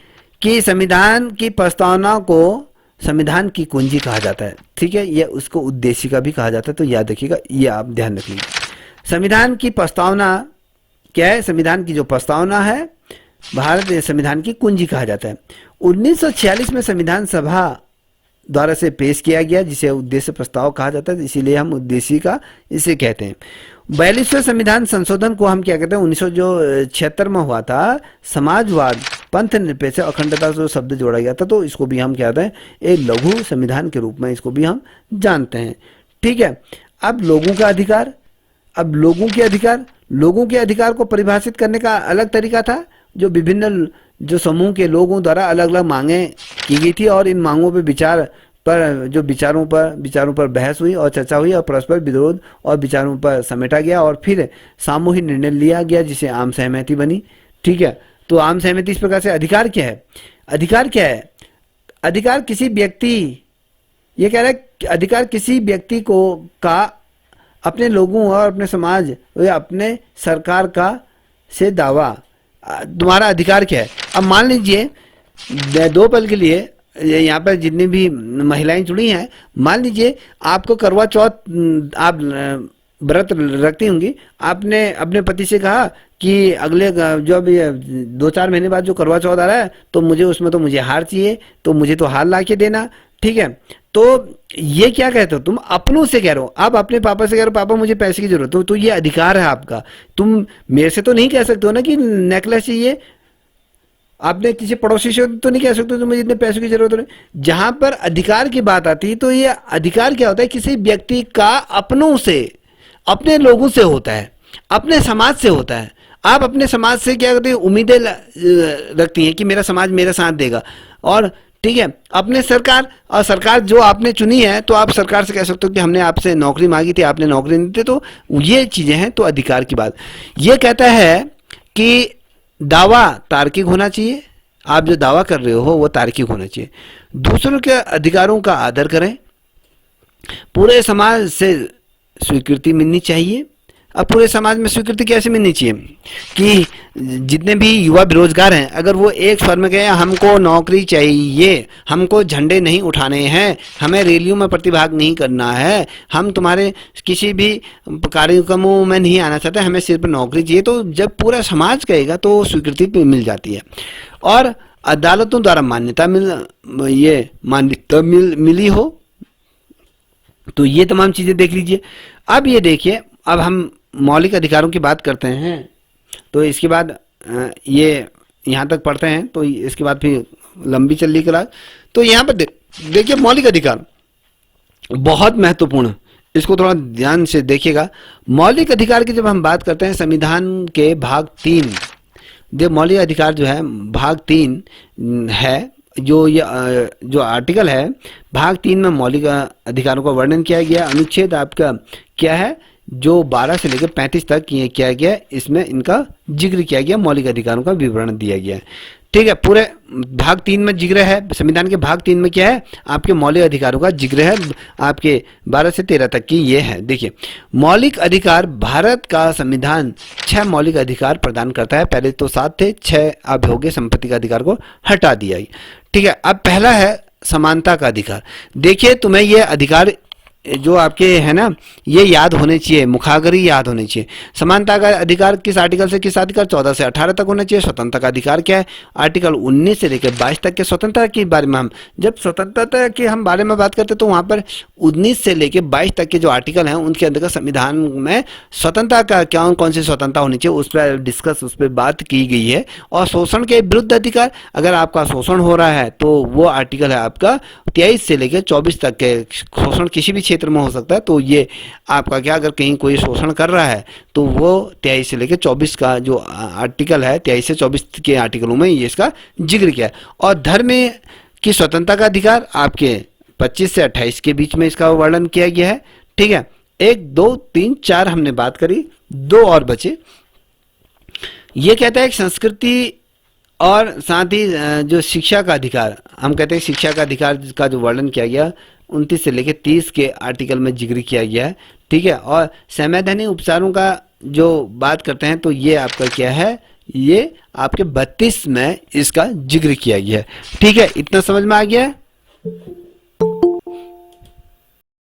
कि संविधान की प्रस्तावना को संविधान की कुंजी कहा जाता है। ठीक है, यह उसको उद्देशिका भी कहा जाता है, तो याद रखिएगा, ये आप ध्यान रखिएगा। संविधान की प्रस्तावना क्या है, संविधान की जो प्रस्तावना है भारत संविधान की कुंजी कहा जाता है। 1946 में संविधान सभा द्वारा से पेश किया गया, जिसे उद्देश्य प्रस्ताव कहा जाता है, इसीलिए हम उद्देशिका इसे कहते हैं। 42वें संविधान संशोधन को हम क्या कहते हैं, 1976 में हुआ था, समाजवाद, पंथ निरपेक्ष, अखंडता से शब्द जोड़ा गया था, तो इसको भी हम क्या कहते हैं, एक लघु संविधान के रूप में इसको भी हम जानते हैं। ठीक है, अब लोगों का अधिकार, अब लोगों के अधिकार को परिभाषित करने का अलग तरीका था, जो विभिन्न जो समूह के लोगों द्वारा अलग अलग मांगे की गई थी, और इन मांगों पे विचारों पर बहस हुई और चर्चा हुई, और परस्पर विरोध और विचारों पर समेटा गया, और फिर सामूहिक निर्णय लिया गया जिसे आम सहमति बनी। ठीक है, तो आम सहमति इस प्रकार से। अधिकार क्या है, अधिकार किसी व्यक्ति, ये कह रहा है अधिकार किसी व्यक्ति को का अपने लोगों और अपने समाज या अपने सरकार का से दावा, तुम्हारा अधिकार क्या है। अब मान लीजिए 2 पल के लिए यहाँ पर जितनी भी महिलाएं जुड़ी हैं, मान लीजिए आपको करवा चौथ आप व्रत रखती होंगी, आपने अपने पति से कहा कि अगले जो अभी 2-4 महीने बाद जो करवा चौथ आ रहा है तो मुझे उसमें तो मुझे हार चाहिए, तो मुझे तो हार ला के देना, ठीक है। तो ये क्या कहते हो, तुम अपनों से कह रहे हो, आप अपने पापा से कह रहे हो पापा मुझे पैसे की जरूरत है, तो ये अधिकार है आपका। तुम मेरे से तो नहीं कह सकते हो ना कि नेकलेस चाहिए, आपने किसी पड़ोसी से तो नहीं कह सकते तो मुझे इतने पैसों की जरूरत नहीं। जहां पर अधिकार की बात आती है तो ये अधिकार क्या होता है, किसी व्यक्ति का अपनों से, अपने लोगों से होता है, अपने समाज से होता है। आप अपने समाज से क्या करते हैं, उम्मीदें रखती हैं कि मेरा समाज मेरा साथ देगा, और ठीक है अपने सरकार, और सरकार जो आपने चुनी है तो आप सरकार से कह सकते हो कि हमने आपसे नौकरी मांगी थी, आपने नौकरी नहीं दी, तो ये चीजें हैं। तो अधिकार की बात ये कहता है कि दावा तार्किक होना चाहिए, आप जो दावा कर रहे हो वो तार्किक होना चाहिए, दूसरों के अधिकारों का आदर करें, पूरे समाज से स्वीकृति मिलनी चाहिए। अब पूरे समाज में स्वीकृति कैसे मिलनी चाहिए कि जितने भी युवा बेरोजगार हैं, अगर वो एक स्वर में कहें हमको नौकरी चाहिए, हमको झंडे नहीं उठाने हैं, हमें रैलियों में प्रतिभाग नहीं करना है, हम तुम्हारे किसी भी कार्यक्रमों में नहीं आना चाहते, हमें सिर्फ नौकरी चाहिए, तो जब पूरा समाज कहेगा तो स्वीकृति मिल जाती है। और अदालतों द्वारा मान्यता मिली हो, तो ये तमाम चीजें देख लीजिए। अब ये देखिए, अब हम मौलिक अधिकारों की बात करते हैं, तो इसके बाद ये यहाँ तक पढ़ते हैं, तो इसके बाद फिर लंबी चल रही क्लास। तो यहाँ पर देखिए मौलिक अधिकार बहुत महत्वपूर्ण, इसको थोड़ा ध्यान से देखिएगा। मौलिक अधिकार की जब हम बात करते हैं, संविधान के भाग 3, जो मौलिक अधिकार जो है भाग 3 है, जो आर्टिकल है भाग 3 में मौलिक अधिकारों का वर्णन किया गया। अनुच्छेद आपका क्या है, जो 12 से लेकर 35 तक किया गया, इसमें इनका जिक्र किया गया, मौलिक अधिकारों का विवरण दिया गया है, ठीक है। पूरे भाग 3 में जिक्र है, संविधान के भाग 3 में क्या है, आपके मौलिक अधिकारों का जिक्र है, आपके 12 से 13 तक की ये है। देखिए मौलिक अधिकार, भारत का संविधान 6 मौलिक अधिकार प्रदान करता है, पहले तो 7 थे, 6 अब हो गए, संपत्ति का अधिकार को हटा दिया, ठीक है। अब पहला है समानता का अधिकार। देखिए तुम्हें ये अधिकार जो आपके है ना, ये याद होने चाहिए, मुखाग्री याद होने चाहिए। समानता का अधिकार किस आर्टिकल से किस आर्टिकल, 14 से 18 तक होना चाहिए। स्वतंत्रता का अधिकार क्या है, आर्टिकल 19 से लेकर 22 तक के स्वतंत्रता के बारे में, हम जब स्वतंत्रता के हम बारे में बात करते हैं तो वहाँ पर 19 से लेकर 22 तक के जो आर्टिकल हैं उनके अंतर्गत संविधान में स्वतंत्रता का क्या, कौन सी स्वतंत्रता होनी चाहिए, उस पर डिस्कस, उस पर बात की गई है। और शोषण के विरुद्ध अधिकार, अगर आपका शोषण हो रहा है तो वो आर्टिकल है आपका 23 से लेकर 24 तक के, शोषण किसी भी क्षेत्र में हो सकता है, तो ये आपका क्या, अगर कहीं कोई शोषण कर रहा है तो वो 23 से लेकर 24 का जो आर्टिकल है, 23 से 24 के आर्टिकलों में ये इसका जिक्र किया है। और धर्म की स्वतंत्रता का अधिकार आपके 25 से 28 के बीच में इसका वर्णन किया गया है, ठीक है। 1, 2, 3, 4 हमने बात करी, 2 और बचे। ये कहता है कि संस्कृति और साथ ही जो शिक्षा का अधिकार, हम कहते हैं शिक्षा का अधिकार का जो वर्णन किया गया 29 से लेकर 30 के आर्टिकल में जिक्र किया गया है, ठीक है। और संवैधानिक उपचारों का जो बात करते हैं तो ये आपका क्या है, ये आपके 32 में इसका जिक्र किया गया है, ठीक है। इतना समझ में आ गया है।